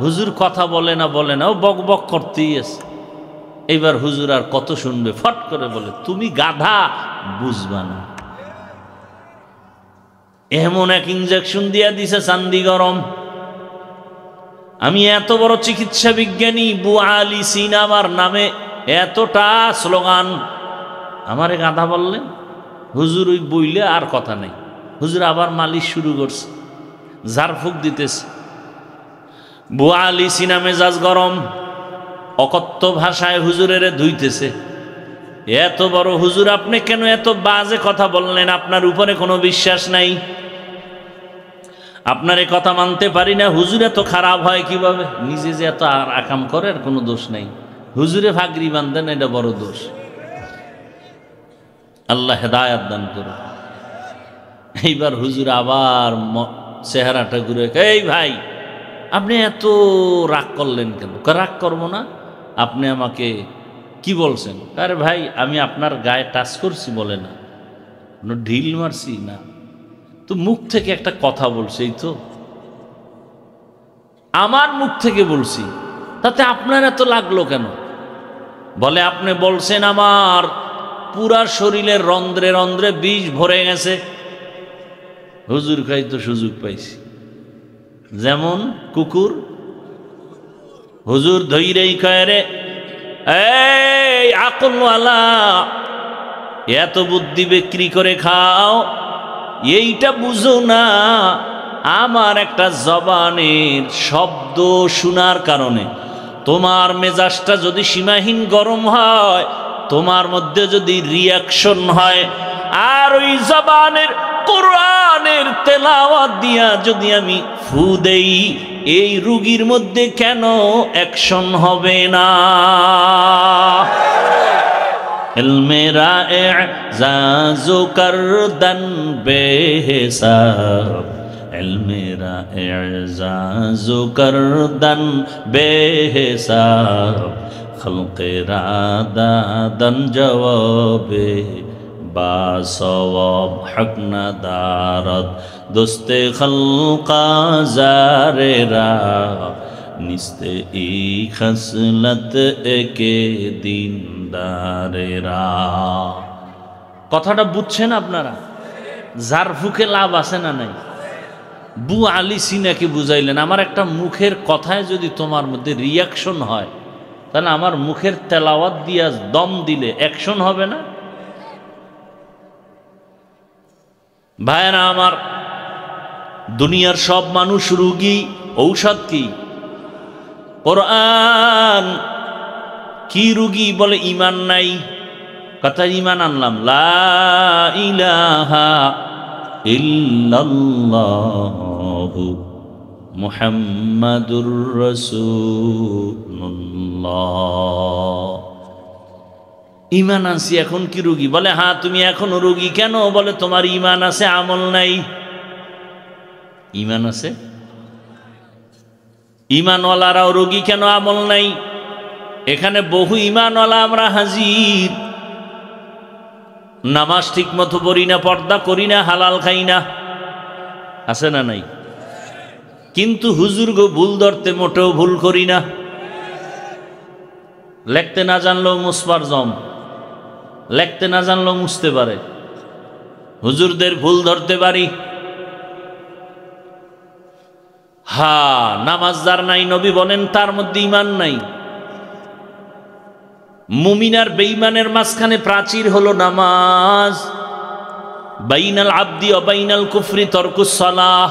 হুজুর কথা বলে না ও বক বক করতেই আছে। এইবার হুজুর আর কত শুনবে, ফট করে বলে, তুমি গাধা, বুঝবা না। এমন এক ইনজেকশন দিয়া দিছে চান্দি গরম। আমি এত বড় চিকিৎসা বিজ্ঞানী, বু আলী সিনা আমার নামে এতটা স্লোগান, আমারে গাধা বললেন। হুজুর ওই বইলে আর কথা নেই। হুজুর আবার মালিশ শুরু করছে, ঝাড়ফুঁক দিতেছে। বু আলী সিনা মেজাজ গরম, অকথ্য ভাষায় হুজুরের ধুইতেছে। এত বড় হুজুর, আপনি কেন এত বাজে কথা বললেন? আপনার উপরে কোনো বিশ্বাস নাই, আপনার এ কথা মানতে পারি না। হুজুর এত খারাপ হয় কিভাবে? নিজে যে এত আকাম করে আর কোনো দোষ নাই, হুজুরে ভাগরি বান্ধেন, এটা বড় দোষ। আল্লাহ হেদায়াত দান করুন। এইবার হুজুর আবার চেহারাটা ঘুরে, এই ভাই আপনি এত রাগ করলেন কেন? রাগ করবো না, আপনি আমাকে কি বলছেন? আরে ভাই আমি আপনার গায়ে টাচ করছি বলে না, ঢিল মারছি না তো, মুখ থেকে একটা কথা বলছি, এই তো আমার মুখ থেকে বলছি, তাতে আপনার এত লাগলো কেন? বলে আপনি বলছেন আমার পুরা শরীরের রন্ধ্রে রন্ধ্রে বিষ ভরে গেছে। হুজুর খাই তো সুযোগ পাইছি, যেমন কুকুর। হুজুর ধৈরেই কয়, রে এই আকলওয়ালা, এত বুদ্ধি বিক্রি করে খাও, এইটা বুঝো না আমার একটা জবানের শব্দ শোনার কারণে তোমার মেজাজটা যদি সীমাহীন গরম হয়, তোমার মধ্যে যদি রিয়াকশন হয়, আর ওই জবানের কোরআনের তেলাওয়াত দিয়া যদি আমি ফু দেই, এই রুগীর মধ্যে কেন অ্যাকশন হবে না? ইলমেরা ইজাজু করদন বেহিসাব, ইলমেরা ইজাজু করদন বেহিসাব, খলকেরা দাদন জবাবে বাসওয়াব, হক না দারদ দোস্তে খলকা জারেরা, নিস্তে ই খসলত একে দিনদারেরা। কথাটা বুঝছেন আপনারা? ঝাড়ফুঁকে লাভ আছে না নাই? বু আলী সিনাকে বুঝাইলেন, আমার একটা মুখের কথায় যদি তোমার মধ্যে রিয়াকশন হয়, তাহলে আমার মুখের তেলাওয়াত দিয়া দম দিলে অ্যাকশন হবে না? ভাইরা আমার, দুনিয়ার সব মানুষ রোগী, ঔষধ কি? কোরআন। কি রোগী? বলে ঈমান নাই। কথা ঈমান আনলাম, লা ইলাহা ইল্লাল্লাহু মুহাম্মাদুর রাসূলুল্লাহ। ঈমান আনছি, এখন কি রোগী? বলে হ্যাঁ তুমি এখনো রোগী। কেন? বলে তোমার ঈমান আছে, আমল নাই। ঈমান আছে, ঈমানওয়ালারাও রোগী কেন? আমল নাই। এখানে বহু ঈমানওয়ালা আমরা হাজির, নামাজ ঠিক মতো পড়ি না, পর্দা করি না, হালাল খাই না, আছে না নাই? কিন্তু হুজুর গো ভুল ধরতে মোটেও ভুল করি না। লেখতে না জানলেও মুছবার জম, লেখতে না জানলেও মুছতে পারে। হুজুরদের ভুল ধরতে পারি। নামাজ যার নাই, নবী বলেন তার মধ্যে ঈমান নাই। মুমিন আর বেঈমানের মাঝখানে প্রাচীর হলো নামাজ। বাইনাল আবদি ওয়া বাইনাল কুফরি তারকুস সালাহ।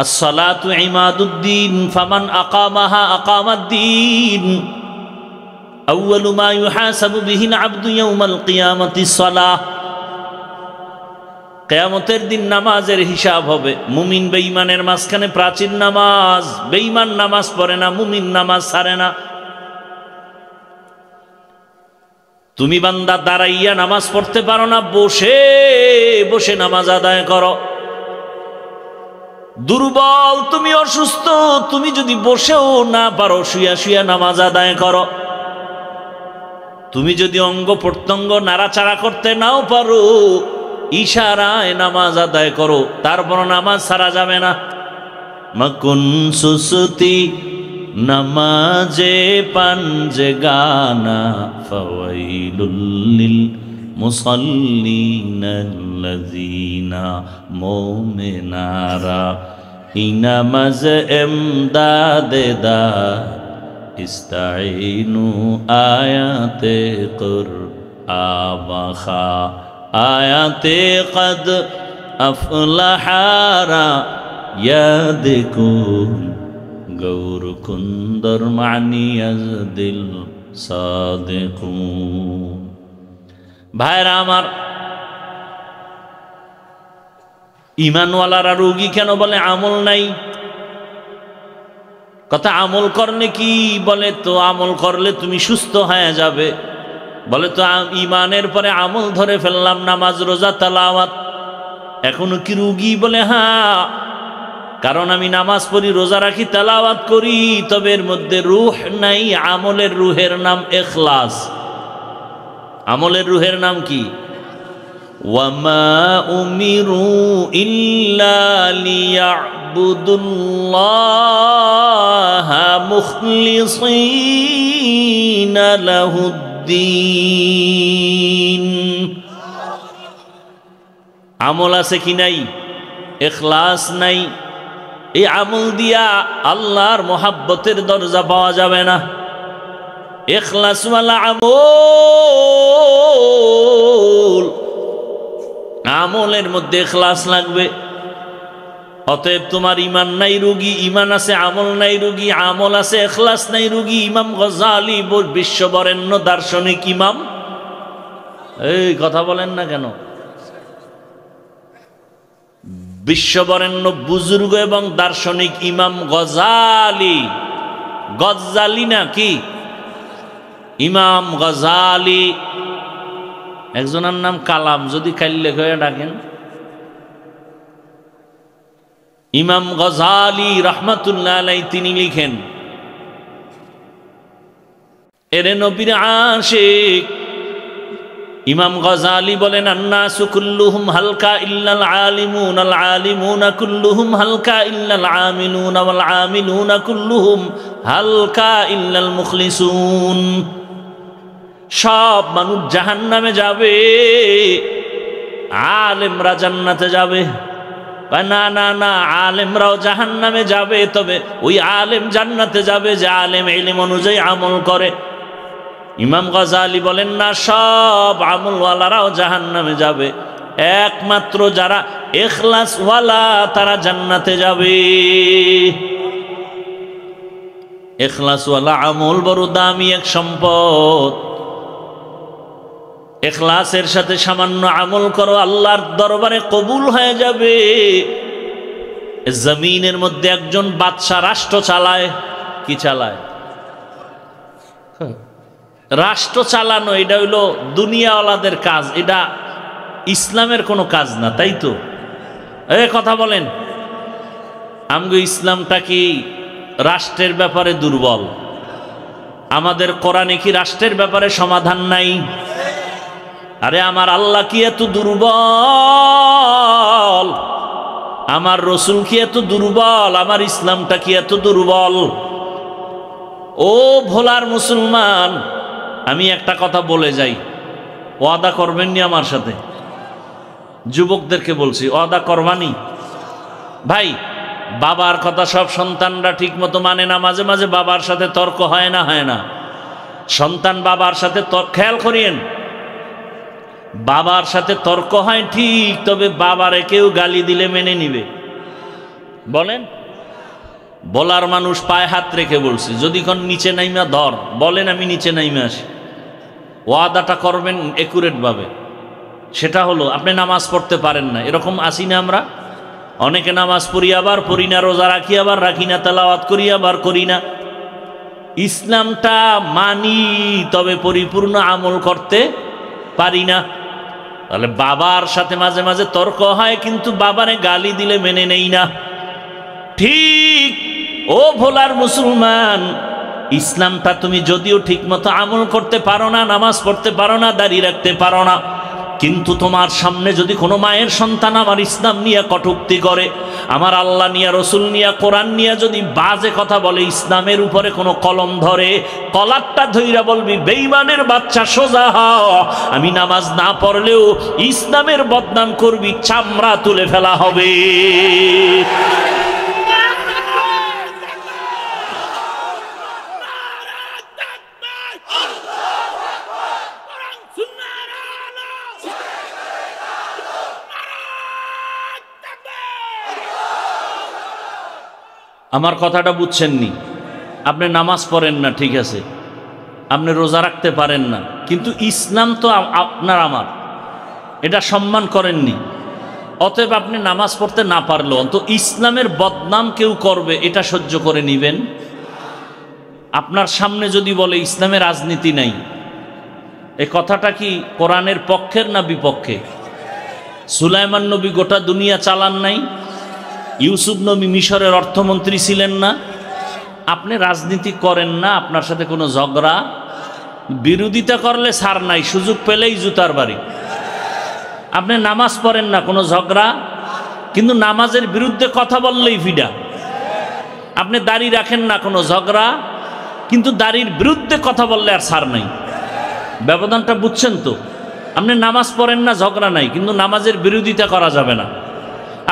আস-সালাতু ইমাদুদ্দিন ফামান আকামাহা আকামাদ্দিন আউয়ালু মা ইউহাসাবু বিহিল আবদু ইয়াউমাল কিয়ামাতিস সালাহ। কিয়ামতের দিন নামাজের হিসাব হবে। মুমিন বেঈমানের মাঝখানে প্রাচীর নামাজ। বেঈমান নামাজ পড়ে না, মুমিন নামাজ ছাড়ে না। তুমি বান্দা দাঁড়াইয়া নামাজ পড়তে পারো না, বসে বসে নামাজ আদায় করো। দুর্বল, তুমি অসুস্থ, তুমি যদি বসেও না পারো, শুয়া শুয়া নামাজ আদায় করো। তুমি যদি অঙ্গ প্রত্যঙ্গ নাড়াচাড়া করতে নাও পারো, ইশারায় নামাজ আদায় করো, তারপর নামাজ ছাড়া যাবে না। মাকুন সুসুতি নামাজে পাঞ্জে গানা ফাওয়াইলুল লিল মুসাল্লিনাল্লাযীনা মুমিনারা ইনামাজ এমদাদে দা ইস্তাইনু আয়াতে কুরআবাখা আয়াতে কদ আফলাহারা ইয়াদিকুন গৌর কুন্দর মানিয়াজ দিল সাদিকুন। ভাইরা আমার, ইমানওয়ালারা রোগী কেন বলে? আমল নাই। কথা আমল করলে কি বলে? তো আমল করলে তুমি সুস্থ হয়ে যাবে। বলে তো ইমানের পরে আমল ধরে ফেললাম, নামাজ রোজা তেলাওয়াত, এখনো কি রোগী? বলে হ্যাঁ, কারণ আমি নামাজ পড়ি, রোজা রাখি, তেলাওয়াত করি, তবে এর মধ্যে রূহ নাই। আমলের রুহের নাম ইখলাস। আমলের রুহের নাম কি? ওয়ামা উমিরু ইল্লা লিয়াবুদুল্লাহা মুখলিসিনা লাহুদ্দিন। আমল আছে কি নাই? ইখলাস নাই। এই আমল দিয়া আল্লাহর মোহাব্বতের দরজা পাওয়া যাবে না। ইখলাসওয়ালা আমল, আমলের মধ্যে ইখলাস লাগবে। অতএব তোমার ইমান নাই রোগী, ইমান আছে আমল নাই রোগী, আমল আছে ইখলাস নাই রোগী। ইমাম গজালি বিশ্ববরেণ্য দার্শনিক ইমাম, এই কথা বলেন না কেন? বিশ্ববরেণ্য বুজুর্গ এবং দার্শনিক ইমাম গজালি, গজ্জালি না কি, ইমাম গজালি। একজনের নাম কালাম, যদি কাইল্লে হয়ে ডাকেন। ইমাম গজালি রহমাতুল্লাহ আলাইহি তিনি লিখেন, এরে নবীর আশিক ইমাম গজালি বলেন, আন্নাসু কুল্লুহুম হালকা ইল্লাল আলিমুন, আল আলিমুনা কুল্লুহুম হালকা ইল্লাল আমিলুন, ওয়াল আমিলুনা কুল্লুহুম হালকা ইল্লাল মুখলিসুন। সব মানুষ জাহান্নামে যাবে, আলেমরা জান্নাতে যাবে। না না না, আলেমরাও জাহান্নামে যাবে, তবে ওই আলেম জান্নাতে যাবে যে আলেম ইলম অনুযায়ী আমল করে। ইমাম গজালি বলেন না, সব আমলওয়ালারাও জাহান্নামে যাবে, একমাত্র যারা ইখলাসওয়ালা তারা জান্নাতে যাবে। ইখলাসওয়ালা আমল বড় দামি এক সম্পদ। ইখলাসের সাথে সামান্য আমল করো, আল্লাহর দরবারে কবুল হয়ে যাবে। জমিনের মধ্যে একজন বাদশা রাষ্ট্র চালায়। কি চালায়? রাষ্ট্র চালানো এটা হইল দুনিয়াওয়ালাদের কাজ, এটা ইসলামের কোনো কাজ না, তাই তো? কথা বলেন, আমগো ইসলামটা কি রাষ্ট্রের ব্যাপারে দুর্বল? আমাদের কোরআনে কি রাষ্ট্রের ব্যাপারে সমাধান নাই? আরে আমার আল্লাহ কি এত দুর্বল? আমার রসুল কি এত দুর্বল? আমার ইসলামটা কি এত দুর্বল? ও ভোলার মুসলমান, আমি একটা কথা বলে যাই, ওয়াদা করবেননি আমার সাথে? যুবকদেরকে বলছি, ওয়াদা করবানি? ভাই, বাবার কথা সব সন্তানরা ঠিক মতো মানে না, মাঝে মাঝে বাবার সাথে তর্ক হয় না? হয় না? সন্তান বাবার সাথে খেয়াল করিয়েন, বাবার সাথে তর্ক হয় ঠিক, তবে বাবারে কেউ গালি দিলে মেনে নিবে, বলেন, বলার মানুষ পায়ে হাত রেখে বলছে, যদি কোন নিচে নাইমা ধর, বলেন আমি নিচে নাইমা আসি। ওয়াদাটা করবেন একুরেট ভাবে। সেটা হলো আপনি নামাজ পড়তে পারেন না, এরকম আসি না আমরা? অনেকে নামাজ পড়ি আবার পড়ি না, রোজা রাখি আবার রাখি না, তেলাওয়াত করি আবার করি না। ইসলামটা মানি, তবে পরিপূর্ণ আমল করতে পারি না। তাহলে বাবার সাথে মাঝে মাঝে তর্ক হয়, কিন্তু বাবারে গালি দিলে মেনে নেই না। ঠিক ও ভোলার মুসলমান, ইসলামটা তুমি যদিও ঠিক মতো আমল করতে পারো না, নামাজ পড়তে পারো না, দাঁড়িয়ে রাখতে পারো না, কিন্তু তোমার সামনে যদি কোনো মায়ের সন্তান আমার ইসলাম নিয়ে কটূক্তি করে, আমার আল্লাহ নিয়ে, রসুল নিয়ে, কোরআন নিয়ে যদি বাজে কথা বলে, ইসলামের উপরে কোনো কলম ধরে, কলারটা ধইরা বলবি, বেঈমানের বাচ্চা সোজা হ, আমি নামাজ না পড়লেও ইসলামের বদনাম করবি, চামড়া তুলে ফেলা হবে। আমার কথাটা বুঝছেননি? আপনি নামাজ পড়েন না, ঠিক আছে, আপনি রোজা রাখতে পারেন না, কিন্তু ইসলাম তো আপনার আমার, এটা সম্মান করেননি। অতএব আপনি নামাজ পড়তে না পারলেও অন্তত ইসলামের বদনাম কেউ করবে, এটা সহ্য করে নিবেন। আপনার সামনে যদি বলে ইসলামের রাজনীতি নাই, এ কথাটা কি কোরআনের পক্ষের না বিপক্ষে? সুলাইমান নবী গোটা দুনিয়া চালান নাই? ইউসুফ নবী মিশরের অর্থমন্ত্রী ছিলেন না? আপনি রাজনীতি করেন না, আপনার সাথে কোনো ঝগড়া, বিরোধিতা করলে ছাড় নাই, সুযোগ পেলেই জুতার বাড়ি। আপনি নামাজ পড়েন না, কোনো ঝগড়া, কিন্তু নামাজের বিরুদ্ধে কথা বললেই ফিডা। আপনি দাড়ি রাখেন না, কোনো ঝগড়া, কিন্তু দাড়ির বিরুদ্ধে কথা বললে আর ছাড় নাই। ব্যবধানটা বুঝছেন তো? আপনি নামাজ পড়েন না, ঝগড়া নাই, কিন্তু নামাজের বিরোধিতা করা যাবে না।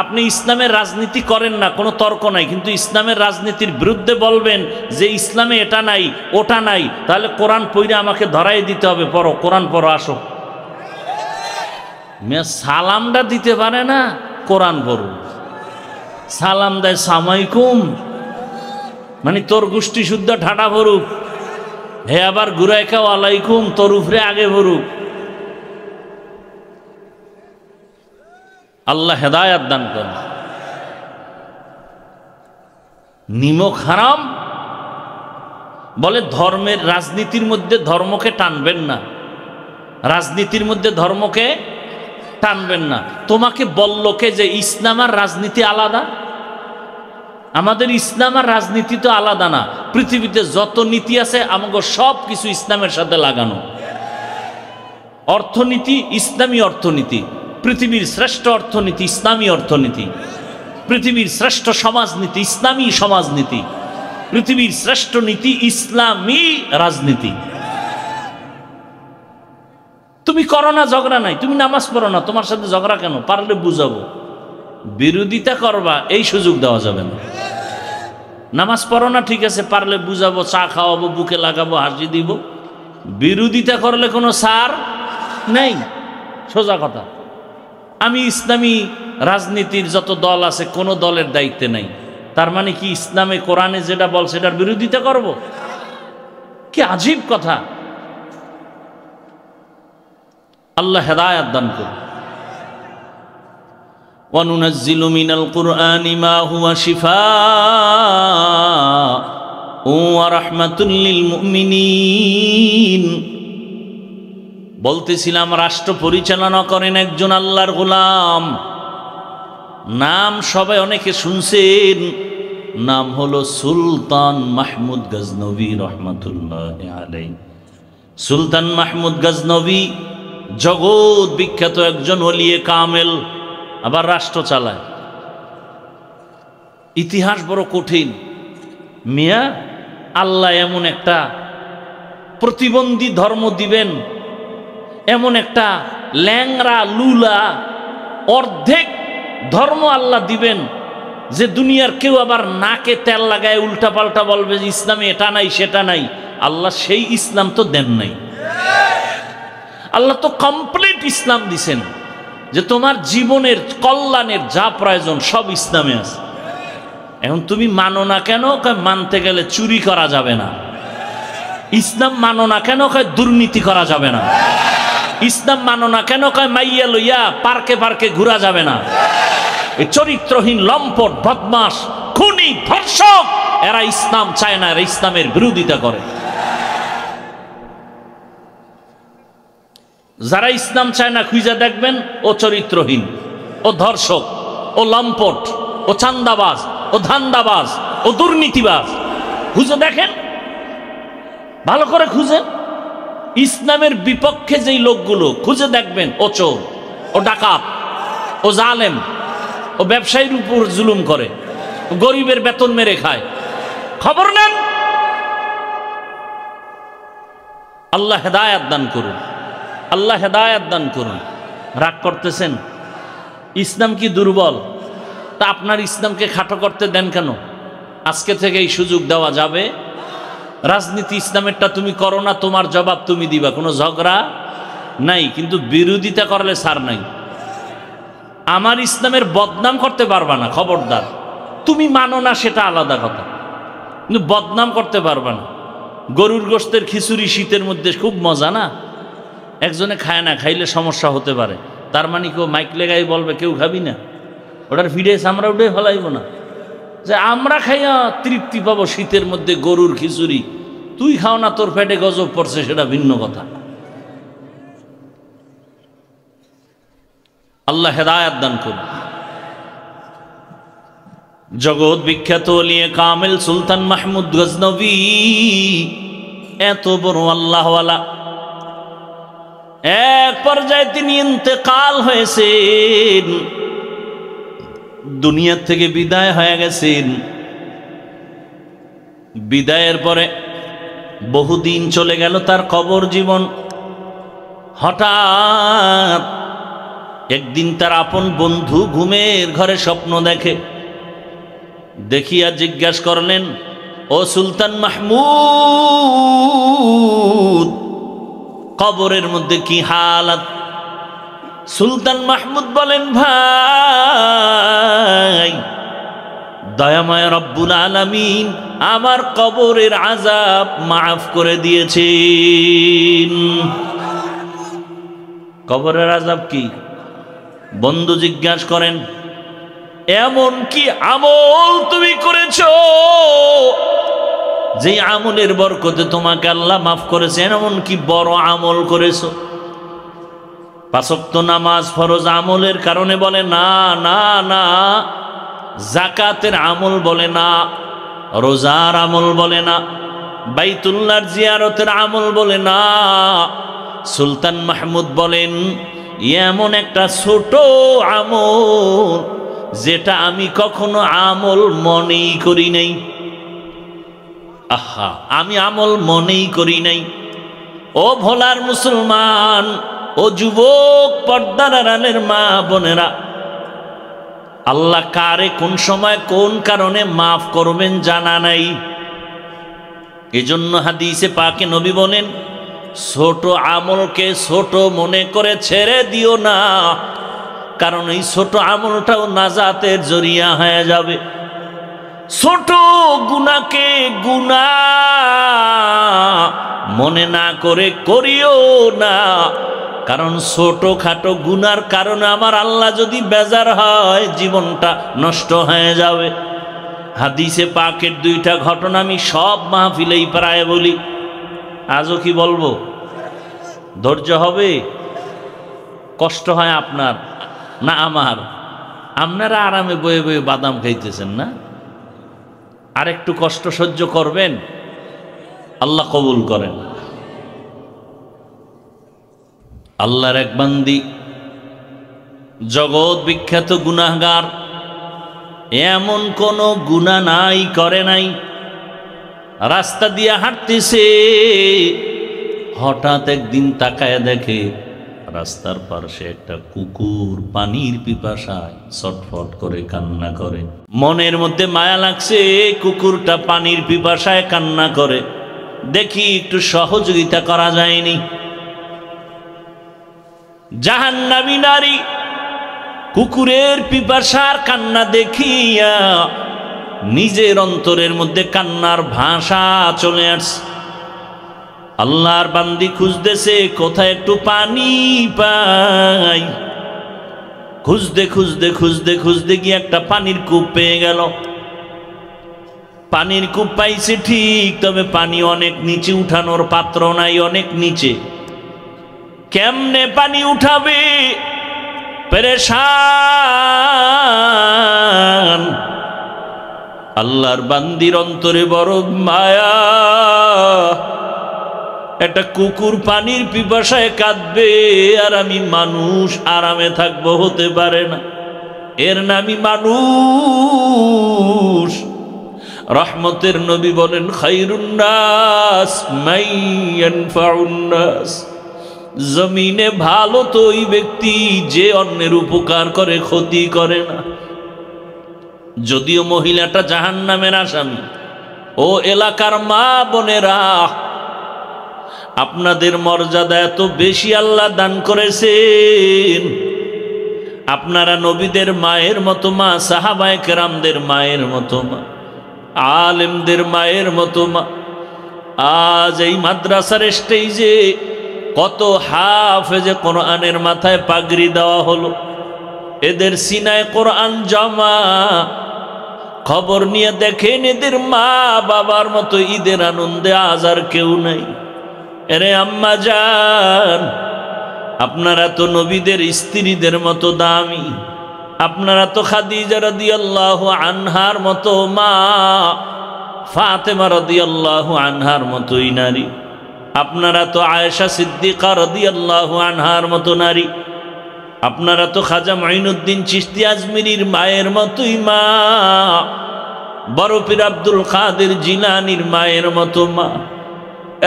আপনি ইসলামের রাজনীতি করেন না, কোনো তর্ক নাই, কিন্তু ইসলামের রাজনীতির বিরুদ্ধে বলবেন যে ইসলামে এটা নাই ওটা নাই, তাহলে কোরআন পড়ে আমাকে ধরাই দিতে হবে, পড়ো কোরআন পড়ো, আসো। সালামটা দিতে পারে না, কোরআন পড়ো। সালাম দেয় সামাইকুম, মানে তোর গোষ্ঠী শুদ্ধ ঠাটা ভরুক, হে আবার ঘুরাই খাও আলাইকুম, তোর উপরে আগে ভরুক। আল্লাহ হেদায়াত দান করেন। নিমক হারাম বলে, ধর্মের রাজনীতির মধ্যে ধর্মকে টানবেন না, রাজনীতির মধ্যে ধর্মকে টানবেন না। তোমাকে বলল কে যে ইসলাম আর রাজনীতি আলাদা? আমাদের ইসলাম আর রাজনীতি তো আলাদা না। পৃথিবীতে যত নীতি আছে আমাকে সব কিছু ইসলামের সাথে লাগানো। অর্থনীতি ইসলামী অর্থনীতি, পৃথিবীর শ্রেষ্ঠ অর্থনীতি ইসলামী অর্থনীতি, পৃথিবীর শ্রেষ্ঠ সমাজনীতি ইসলামী সমাজনীতি, পৃথিবীর শ্রেষ্ঠ নীতি ইসলামী রাজনীতি। তুমি করো না, ঝগড়া নাই, তুমি নামাজ পড়ো না, তোমার সাথে ঝগড়া কেন? পারলে বুঝাবো। বিরোধিতা করবা এই সুযোগ দেওয়া যাবে না। নামাজ পড়ো না, ঠিক আছে, পারলে বুঝাবো, চা খাওয়াবো, বুকে লাগাবো, হাসি দিব। বিরোধিতা করলে কোনো সার নেই, সোজা কথা। আমি ইসলামী রাজনীতির যত দল আছে কোনো দলের দায়িত্বে নাই, তার মানে কি ইসলামে কোরআনে যেটা বল সেটার বিরোধিতা করব? কি আজীব কথা। আল্লাহ হেদায়াত দান করুন। ওয়ানুনাজ্জিলু মিনাল কুরআনি মা হুয়া শিফাউ ওয়া রাহমাতুল লিল মুমিনিন। বলতেছিলাম, রাষ্ট্র পরিচালনা করেন একজন আল্লাহর গোলাম, নাম সবাই অনেকে শুনছেন, নাম হলো সুলতান মাহমুদ গজনবী রহমাতুল্লাহি আলাইহি। সুলতান মাহমুদ গজনবী জগৎ বিখ্যাত একজন ওলিয়ে কামেল, আবার রাষ্ট্র চালায়। ইতিহাস বড় কঠিন মিয়া। আল্লাহ এমন একটা প্রতিবন্ধী ধর্ম দিবেন, এমন একটা ল্যাংরা লুলা অর্ধেক ধর্ম আল্লাহ দিবেন যে দুনিয়ার কেউ আবার নাকে তেল লাগায় উল্টা পাল্টা বলবে যে ইসলামে এটা নাই সেটা নাই। আল্লাহ সেই ইসলাম তো দেন নাই। আল্লাহ তো কমপ্লিট ইসলাম দিছেন, যে তোমার জীবনের কল্যাণের যা প্রয়োজন সব ইসলামে আছে। এখন তুমি মানো না কেন? মানতে গেলে চুরি করা যাবে না। ইসলাম মানো না কেন? দুর্নীতি করা যাবে না। ইসলাম মানো না কেন? মাইয়া লইয়া পার্কে পার্কে ঘোরা যাবে না। এই চরিত্রহীন লম্পট বদমাস খুনি ধর্ষক এরা ইসলাম চায় না, এরা ইসলামের বিরোধিতা করে। যারা ইসলাম চায় না খুঁজে দেখবেন ও চরিত্রহীন, ও ধর্ষক, ও লম্পট, ও চান্দাবাজ, ও ধান্দাবাজ, ও দুর্নীতিবাজ। খুঁজে দেখেন, ভালো করে খুঁজেন। ইসলামের বিপক্ষে যেই লোকগুলো খুঁজে দেখবেন ও চোর, ও ডাকাত, ও জালেম, ও ব্যবসায়ীর উপর জুলুম করে, ও গরিবের বেতন মেরে খায়। খবর নেন। আল্লাহ হেদায়েত দান করুন, আল্লাহ হেদায়েত দান করুন। রাগ করতেছেন? ইসলাম কি দুর্বল? তা আপনার ইসলামকে খাটো করতে দেন কেন? আজকে থেকে এই সুযোগ দেওয়া যাবে। রাজনীতি ইসলামেরটা তুমি করো না, তোমার জবাব তুমি দিবা, কোনো ঝগড়া নাই, কিন্তু বিরোধিতা করলে ছাড় নাই। আমার ইসলামের বদনাম করতে পারবা না, খবরদার। তুমি মানো না সেটা আলাদা কথা, কিন্তু বদনাম করতে পারবা না। গরুর গোশতের খিচুড়ি শীতের মধ্যে খুব মজা না? একজনে খায় না, খাইলে সমস্যা হতে পারে, তার মানে কেউ মাইক লেগাই বলবে কেউ খাবি না, ওটার ভিডিওস আমরা উঠে ফেলাইব না। যে আমরা খাইয়া তৃপ্তি পাবো শীতের মধ্যে গরুর খিচুড়ি, তুই খাও না, তোর পেটে গজব পড়ছে, সেটা ভিন্ন কথা। আল্লাহ হেদায়েত দান করুন। জগৎ বিখ্যাত ওলিয়ে কামেল সুলতান মাহমুদ গজনবী, এত বড় আল্লাহওয়ালা, এক পর্যায়ে তিনি ইন্তেকাল হয়েছেন, দুনিয়া থেকে বিদায় হয়ে গেছেন। বিদায়ের পরে বহুদিন চলে গেল তার কবর জীবন। হঠাৎ একদিন তার আপন বন্ধু ঘুমের ঘরে স্বপ্ন দেখে। দেখিয়া জিজ্ঞাসা করলেন, ও সুলতান মাহমুদ, কবরের মধ্যে কি হালাত? সুলতান মাহমুদ বলেন, ভাই, দয়াময় রব্বুল আলামিন আমার কবরের আযাব মাফ করে দিয়েছেন। কবরের আযাব কি? বন্ধু জিজ্ঞাসা করেন, এমন কি আমল তুমি করেছো যে আমলের বরকতে তোমাকে আল্লাহ মাফ করেছেন? এমন কি বড় আমল করেছো? 5 ওয়াক্ত নামাজ ফরজ আমলের কারণে বলে না, না না। যাকাতের আমল বলে না, রোজার আমল বলে না, বাইতুল্লাহর জিয়ারতের আমল বলে না। সুলতান মাহমুদ বলেন, এমন একটা ছোট আমল যেটা আমি কখনো আমল মনেই করি নাই। আহা, আমি আমল মনেই করি নাই। ও ভোলার মুসলমান, ও যুবক, পর্দার আড়ালের মা বোনেরা, আল্লাহ কারে কোন সময় কোন কারণে মাফ করবেন জানা নাই। এজন্য হাদিসে পাকে নবী বলেন, ছোট আমলকে ছোট মনে করে ছেড়ে দিও না, কারণ এই ছোট আমলটাও নাজাতের জরিয়া হয়ে যাবে। ছোট গুনাহকে গুনাহ মনে না করে করিও না, কারণ ছোটখাটো গুনার কারণে আমার আল্লাহ যদি বেজার হয়, জীবনটা নষ্ট হয়ে যাবে। হাদিসে পাকের 2টা ঘটনা আমি সব মাহফিলেই প্রায় বলি, আজও কি বলবো? ধৈর্য হবে? কষ্ট হয় আপনার না আমার? আপনারা আরামে বয়ে বয়ে বাদাম খাইতেছেন না? আর একটু কষ্ট সহ্য করবেন, আল্লাহ কবুল করেন। আল্লাহর এক বান্দি, জগৎ বিখ্যাত গুনাহগার, এমন কোন গুনাহ নাই করে নাই। রাস্তা দিয়ে হাঁটতেছে, হঠাৎ একদিন তাকায় দেখে রাস্তার পাশে একটা কুকুর পানির পিপাসায় ছটফট করে কান্না করে। মনের মধ্যে মায়া লাগছে, কুকুরটা পানির পিপাসায় কান্না করে, দেখি একটু সহযোগিতা করা যায়নি। জাহান্নামী নারী কুকুরের পিপাসার কান্না দেখিয়া নিজের অন্তরের মধ্যে কান্নার ভাষা চলে আসছে। আল্লাহর বান্দি খুঁজতেছে কোথায় একটু পানি পাই। খুঁজতে খুঁজতে খুঁজতে খুঁজতে গিয়ে একটা পানির কূপ পেয়ে গেল। পানির কূপ পাইছে ঠিক, তবে পানি অনেক নিচে, উঠানোর পাত্র নাই, অনেক নিচে। কেমনে পানি উঠাবে? পেরেশান। আল্লাহর বান্দির অন্তরে বড় মায়া। একটা কুকুর পানির পিপাসায় কাঁদবে, আর আমি মানুষ আরামে থাকবো, হতে পারে না। এর নামই মানুষ। রহমতের নবী বলেন, খায়রুন নাস মান ইয়ানফাউন নাস। জমিনে ভালো তো ওই ব্যক্তি যে অন্যের উপকার করে, ক্ষতি করে না। যদিও মহিলাটা জাহান্নামের আসামি। ও এলাকার মা বোনেরা, আপনাদের মর্যাদা এত বেশি আল্লাহ দান করেছেন। আপনারা নবীদের মায়ের মতো মা, সাহাবায়ে কেরামদের মায়ের মতো মা, আলেমদের মায়ের মতো মা। আজ এই মাদ্রাসার স্টেজে কত হাফেজে কোরআনের মাথায় পাগড়ি দেওয়া হলো, এদের সিনায় কোরআন জমা। খবর নিয়ে দেখেন, এদের মা বাবার মতো ঈদের আনন্দে আজ আর কেউ নাই। এরে আম্মা জান, আপনারা তো নবীদের স্ত্রীদের মতো দামি। আপনারা তো খাদিজা রাদিয়াল্লাহু আনহার মতো মা, ফাতেমা রাদিয়াল্লাহু আনহার মতোই নারী। আপনারা তো আয়েশা সিদ্দিকা রাদিয়াল্লাহু আনহার মতো নারী। আপনারা তো খাজা মুঈনুদ্দিন চিশতি আজমিরির মায়ের মতোই মা, বড় পীর আব্দুল কাদের জিলানীর মায়ের মতো মা।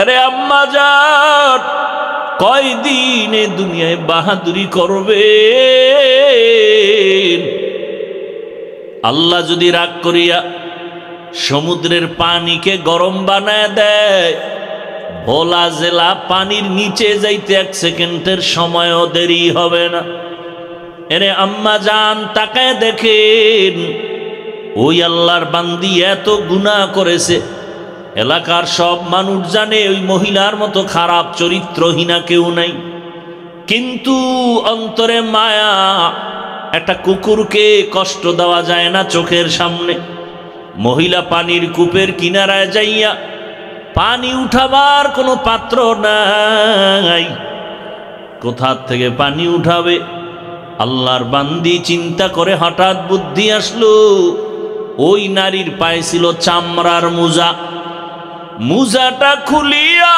আরে আম্মা জান, কয়দিন এ দুনিয়ায় বাহাদুরি করবে? আল্লাহ যদি রাগ করিয়া সমুদ্রের পানিকে গরম বানায় দেয়, ভোলা জেলা পানির নিচে যাইতে 1 সেকেন্ডের সময়ও দেরি হবে না। এরে আম্মা জান, তাকায় দেখেন, ওই আল্লাহর বান্দি এত গুনাহ করেছে। এলাকার সব মানুষ জানে ওই মহিলার মতো খারাপ চরিত্রহীনা কেউ নাই, কিন্তু অন্তরে মায়া। একটা কুকুরকে কষ্ট দেওয়া যায় না চোখের সামনে। মহিলা পানির কূপের কিনারায় যাইয়া পানি উঠাবার কোনো পাত্র নাই, কোথা থেকে পানি উঠাবে? আল্লাহর বান্দি চিন্তা করে হঠাৎ বুদ্ধি আসলো, ওই নারীর পায়ে ছিল চামড়ার মোজা। মোজাটা খুলিয়া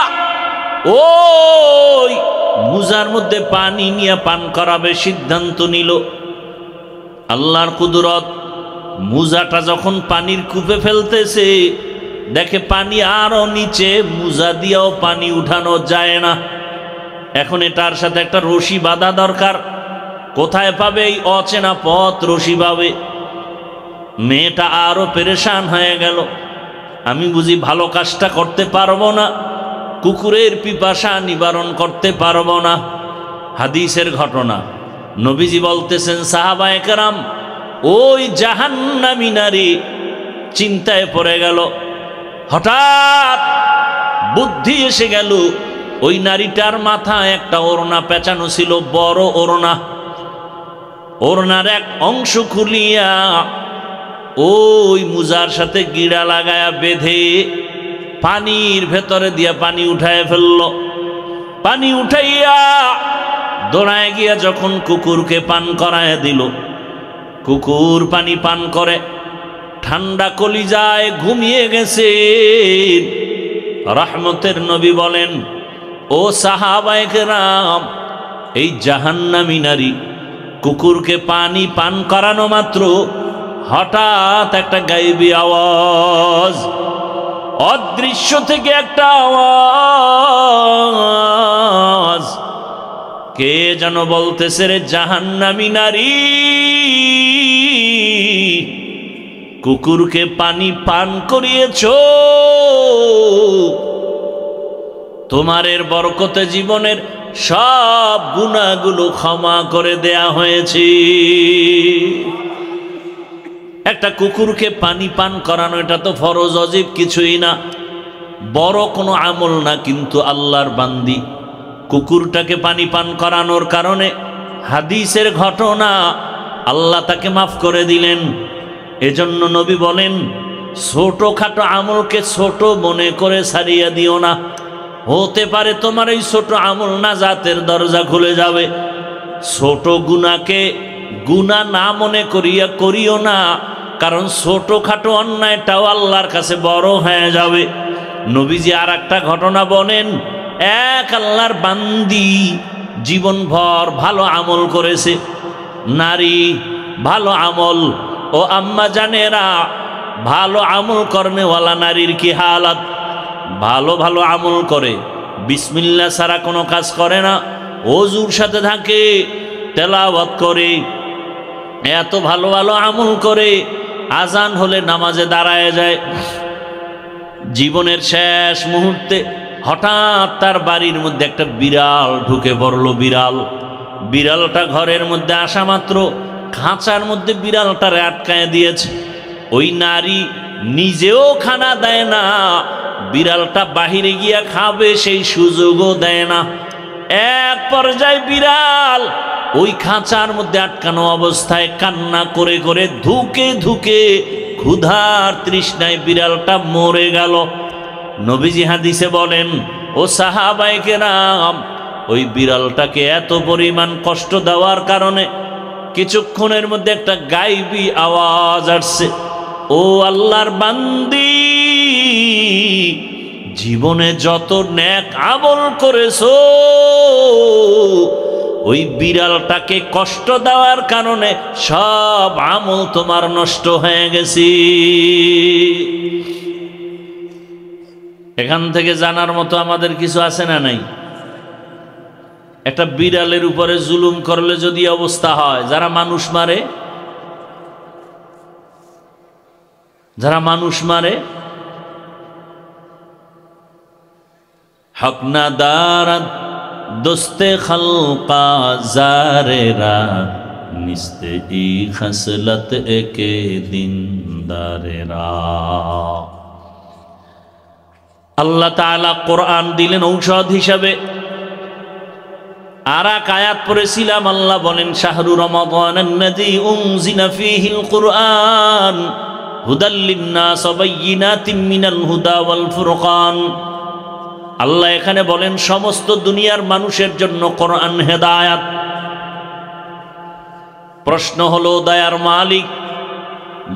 ওই মোজার মধ্যে পানি নিয়ে পান করাবে সিদ্ধান্ত নিল। আল্লাহর কুদরত, মোজাটা যখন পানির কূপে ফেলতেছে, দেখে পানি আরো নিচে, মোজা দিয়েও পানি উঠানো যায় না। এখন এটার সাথে একটা রশি বাঁধা দরকার। কোথায় পাবে এই অচেনা পথ? রশি পাবে। মেয়েটা আরো পেরেশান হয়ে গেল, আমি বুঝি ভালো কাজটা করতে পারবো না, কুকুরের পিপাসা নিবারণ করতে পারবো না। হাদিসের ঘটনা, নবীজি বলতেছেন, সাহাবায়ে কেরাম ওই জাহান্নামী নারী চিন্তায় পড়ে গেল। হঠাৎ বুদ্ধি এসে গেল, ওই নারীটার মাথায় একটা ওড়না পেঁচানো ছিল, বড় ওড়না। ওড়নার এক অংশ খুলিয়া ওই মুজার সাথে গিড়া লাগায়া বেঁধে পানির ভেতরে দিয়া পানি উঠায় ফেলল। পানি উঠাইয়া দৌড়ায় গিয়া যখন কুকুরকে পান করায় দিল, কুকুর পানি পান করে ঠান্ডা কলিজায় ঘুমিয়ে গেছে। রহমতের নবী বলেন, ও সাহাবায়ে কেরাম, এই জাহান্নামী নারী কুকুরকে পানি পান করানো মাত্র হঠাৎ একটা গায়েবী আওয়াজ, অদৃশ্য থেকে একটা আওয়াজ, কে যেন বলতেছে, রে জাহান্নামী নারী, কুকুরকে পানি পান করিয়েছ, তোমার বরকতে জীবনের সব গুনাহগুলো ক্ষমা করে দেয়া হয়েছে। একটা কুকুরকে পানি পান করানো এটা তো ফরজ অজিব কিছুই না, বড় কোনো আমল না, কিন্তু আল্লাহর বান্দি কুকুরটাকে পানি পান করানোর কারণে হাদিসের ঘটনা আল্লাহ তাকে মাফ করে দিলেন। এজন্য নবী বলেন, ছোটখাটো আমলকে ছোট মনে করে ছাড়িয়ে দিও না। হতে পারে তোমার এই ছোট আমল নাজাতের দরজা খুলে যাবে। ছোট গুনাহকে গুনাহ না মনে করিও না, কারণ ছোটখাটো অন্যায়টাও আল্লাহর কাছে বড় হয়ে যাবে। নবীজি আর একটা ঘটনা বলেন, এক আল্লাহর বান্দি জীবনভর ভালো আমল করেছে। নারী ভালো আমল, ও আম্মা জানেরা, ভালো আমল করনেওয়ালা নারীর কি হালাত? ভালো ভালো আমল করে, বিসমিল্লাহ ছাড়া কোনো কাজ করে না, ওযুর সাথে থাকে, তেলাওয়াত করে, এত ভালো ভালো আমল করে, আজান হলে নামাজে দাঁড়ায় যায়। জীবনের শেষ মুহূর্তে হঠাৎ তার বাড়ির মধ্যে একটা বিড়াল ঢুকে পড়লো। বিড়ালটা ঘরের মধ্যে আসা মাত্র খাঁচার মধ্যে বিড়ালটারে আটকায় দিয়েছে। ওই নারী নিজেও খানা দেয় না, বিড়ালটা বাহিরে গিয়া খাবে সেই সুযোগও দেয় না। এক পর্যায়ে বিড়াল ওই খাঁচার মধ্যে আটকানো অবস্থায় কান্না করে করে ধুকে ধুকে ক্ষুধার তৃষ্ণায় বিড়ালটা মরে গেল। নবীজি হাদিসে বলেন, ও সাহাবায়ে কেরাম, ওই বিড়ালটাকে এত পরিমাণ কষ্ট দেওয়ার কারণে কিছুক্ষণের মধ্যে একটা গায়েবী আওয়াজ আসছে, ও আল্লাহর বান্দি, জীবনে যত নেক আমল করেছো ওই বিড়ালটাকে কষ্ট দেওয়ার কারণে সব আমল তোমার নষ্ট হয়ে গেছে। এখান থেকে জানার মতো আমাদের কিছু আছে না নাই? একটা বিড়ালের উপরে জুলুম করলে যদি অবস্থা হয়, যারা মানুষ মারে হক না দারাত দোস্তে খলকা জারেরা নিস্তে ই খসলত একে দিন দারেরা। আল্লাহ তাআলা কোরআন দিলেন ঔষধ হিসাবে। আর এক আয়াত পড়েছিলাম, আল্লাহ বলেন, শাহরু রমাদানাল্লাযী উনজিলা ফীহিল কুরআন হুদাল লিন্নাস ওয়া বাইয়িনাতিম মিনাল হুদা ওয়াল ফুরকান। আল্লাহ এখানে বলেন সমস্ত দুনিয়ার মানুষের জন্য কোরআন হেদায়াত। প্রশ্ন হলো, দয়ার মালিক,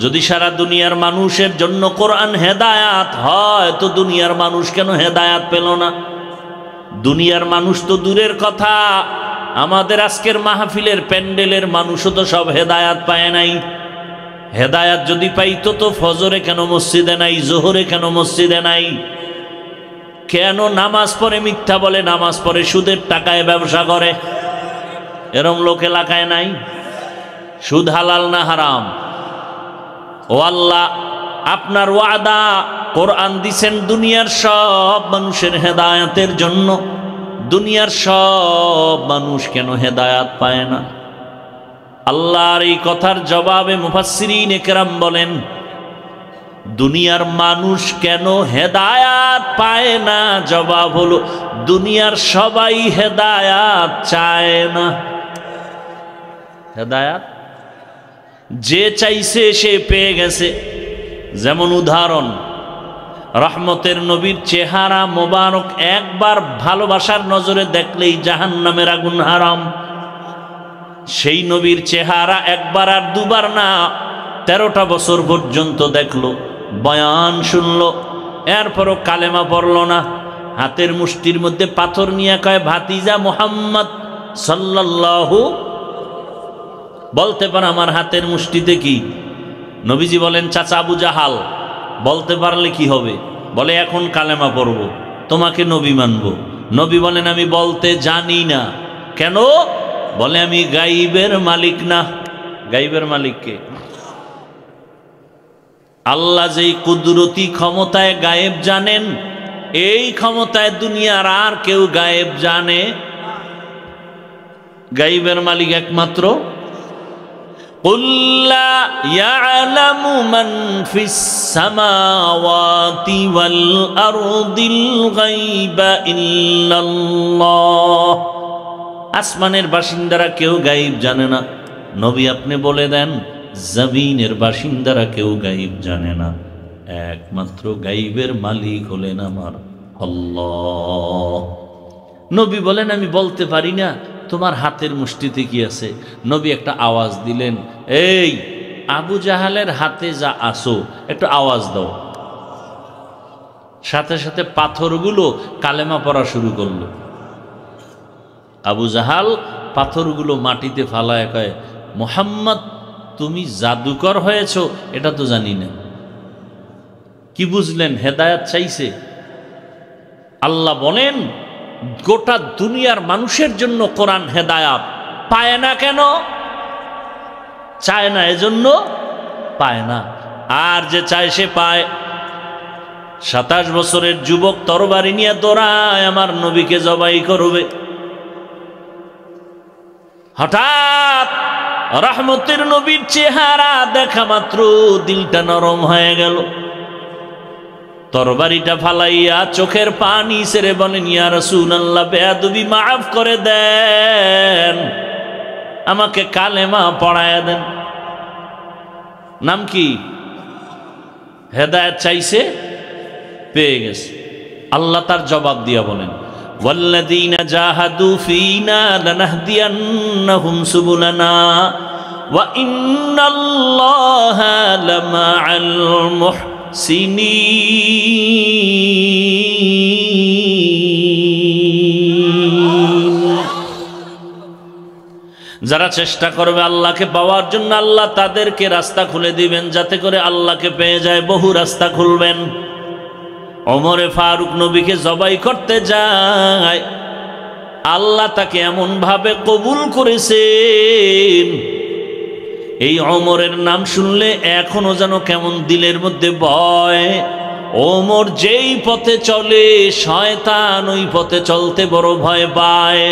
যদি সারা দুনিয়ার মানুষের জন্য কোরআন হেদায়াত হয়, তো দুনিয়ার মানুষ কেন হেদায়াত পেল না? দুনিয়ার মানুষ তো দূরের কথা, আমাদের আজকের মাহফিলের প্যান্ডেলের মানুষও তো সব হেদায়াত পায় নাই। হেদায়াত যদি পাইতো তো ফজরে কেন মসজিদে নাই, জোহরে কেন মসজিদে নাই? কেন নামাজ পড়ে মিথ্যা বলে, নামাজ পড়ে সুদের টাকায় ব্যবসা করে? এরম লোক এলাকায় নাই? সুদ হালাল না হারাম? ও আল্লাহ, আপনার ওয়াদা, কোরআন দিছেন দুনিয়ার সব মানুষের হেদায়াতের জন্য, দুনিয়ার সব মানুষ কেন হেদায়াত পায় না? আল্লাহর এই কথার জবাবে মুফাসসিরিনে কেরাম বলেন, দুনিয়ার মানুষ কেন হেদায়াত পায় না? জবাব হলো, দুনিয়ার সবাই হেদায়াত চায় না। হেদায়াত যে চাইছে সে পেয়ে গেছে। যেমন উদাহরণ, রহমতের নবীর চেহারা মোবারক একবার ভালোবাসার নজরে দেখলেই জাহান্নামের আগুন হারাম। সেই নবীর চেহারা একবার আর দুবার না, 13টা বছর পর্যন্ত দেখলো, বয়ান শুনলো, এরপরও কালেমা পড়ল না। হাতের মুষ্টির মধ্যে পাথর নিয়ে কয়, ভাতিজা মুহাম্মদ সাল্লাল্লাহু, বলতে পারে আমার হাতের মুষ্টিতে কি? নবীজি বলেন, চাচা আবু জাহাল। বলতে পারলে কি হবে? বলে, এখন কালেমা পড়ব, তোমাকে নবী মানব। নবী বলেন, আমি বলতে জানি না। কেন? বলে, আমি গাইবের মালিক না। গাইবের মালিককে আল্লাহ যেই কুদরতি ক্ষমতায় গায়েব জানেন, এই ক্ষমতায় দুনিয়ার আর কেউ গায়েব জানে? গাইবের মালিক একমাত্র। কুল লা ইয়ালামু মান ফিস সামাওয়াতি ওয়াল আরদিল গায়বা ইল্লাল্লাহ। আসমানের বাসিন্দারা কেউ গায়েব জানে না। নবী আপনি বলে দেন জমিনের বাসিন্দারা কেউ গায়েব জানে না, একমাত্র গায়েবের মালিক হলেন আমার আল্লাহ। নবী বলেন আমি বলতে পারি না তোমার হাতের মুষ্টিতে কি আছে। নবী একটা আওয়াজ দিলেন, এই আবু জাহালের হাতে যা আসো একটু আওয়াজ দাও। সাথে সাথে পাথরগুলো কালেমা পড়া শুরু করলো। আবু জাহাল পাথরগুলো মাটিতে ফালায় কয়, মুহাম্মদ তুমি জাদুকর হয়েছ এটা তো জানি না। কি বুঝলেন? হেদায়েত চাইছে। আল্লাহ বলেন গোটা দুনিয়ার মানুষের জন্য কোরআন হেদায়াত পায় না কেন? চায় না, এজন্য পায় না। আর যে চায় সে পায়। 27 বছরের যুবক তরবারি নিয়ে দৌড়ায় আমার নবীকে জবাই করবে। হঠাৎ রহমতের নবীর চেহারা দেখা মাত্র দিলটা নরম হয়ে গেল। তরবারিটা ফালাইয়া চোখের পানি ছেড়ে বলেন, ইয়া রাসূলুল্লাহ বেয়াদবি মাফ করে দেন, আমাকে কালেমা পড়ায়া দেন। নাম কি? হেদায়েত চাইছে, পেয়ে গেছে। আল্লাহ তার জবাব দিয়া বলেন, ওয়াল্লাযীনা জাহাদু ফীনা লানাহদিয়ান্নাহুম সুবুলানা ওয়া ইন্নাল্লাহা লামাআল যারা চেষ্টা করবে আল্লাহকে পাওয়ার জন্য আল্লাহ তাদেরকে রাস্তা খুলে দিবেন, যাতে করে আল্লাহকে পেয়ে যায়। বহু রাস্তা খুলবেন। ওমরে ফারুক নবীকে জবাই করতে যায়, আল্লাহ তাকে এমন ভাবে কবুল করেছেন, এই ওমরের নাম শুনলে এখনো যেন কেমন দিলের মধ্যে ভয়। ওমর যেই পথে চলে শয়তান ওই পথে চলতে বড় ভয় পায়।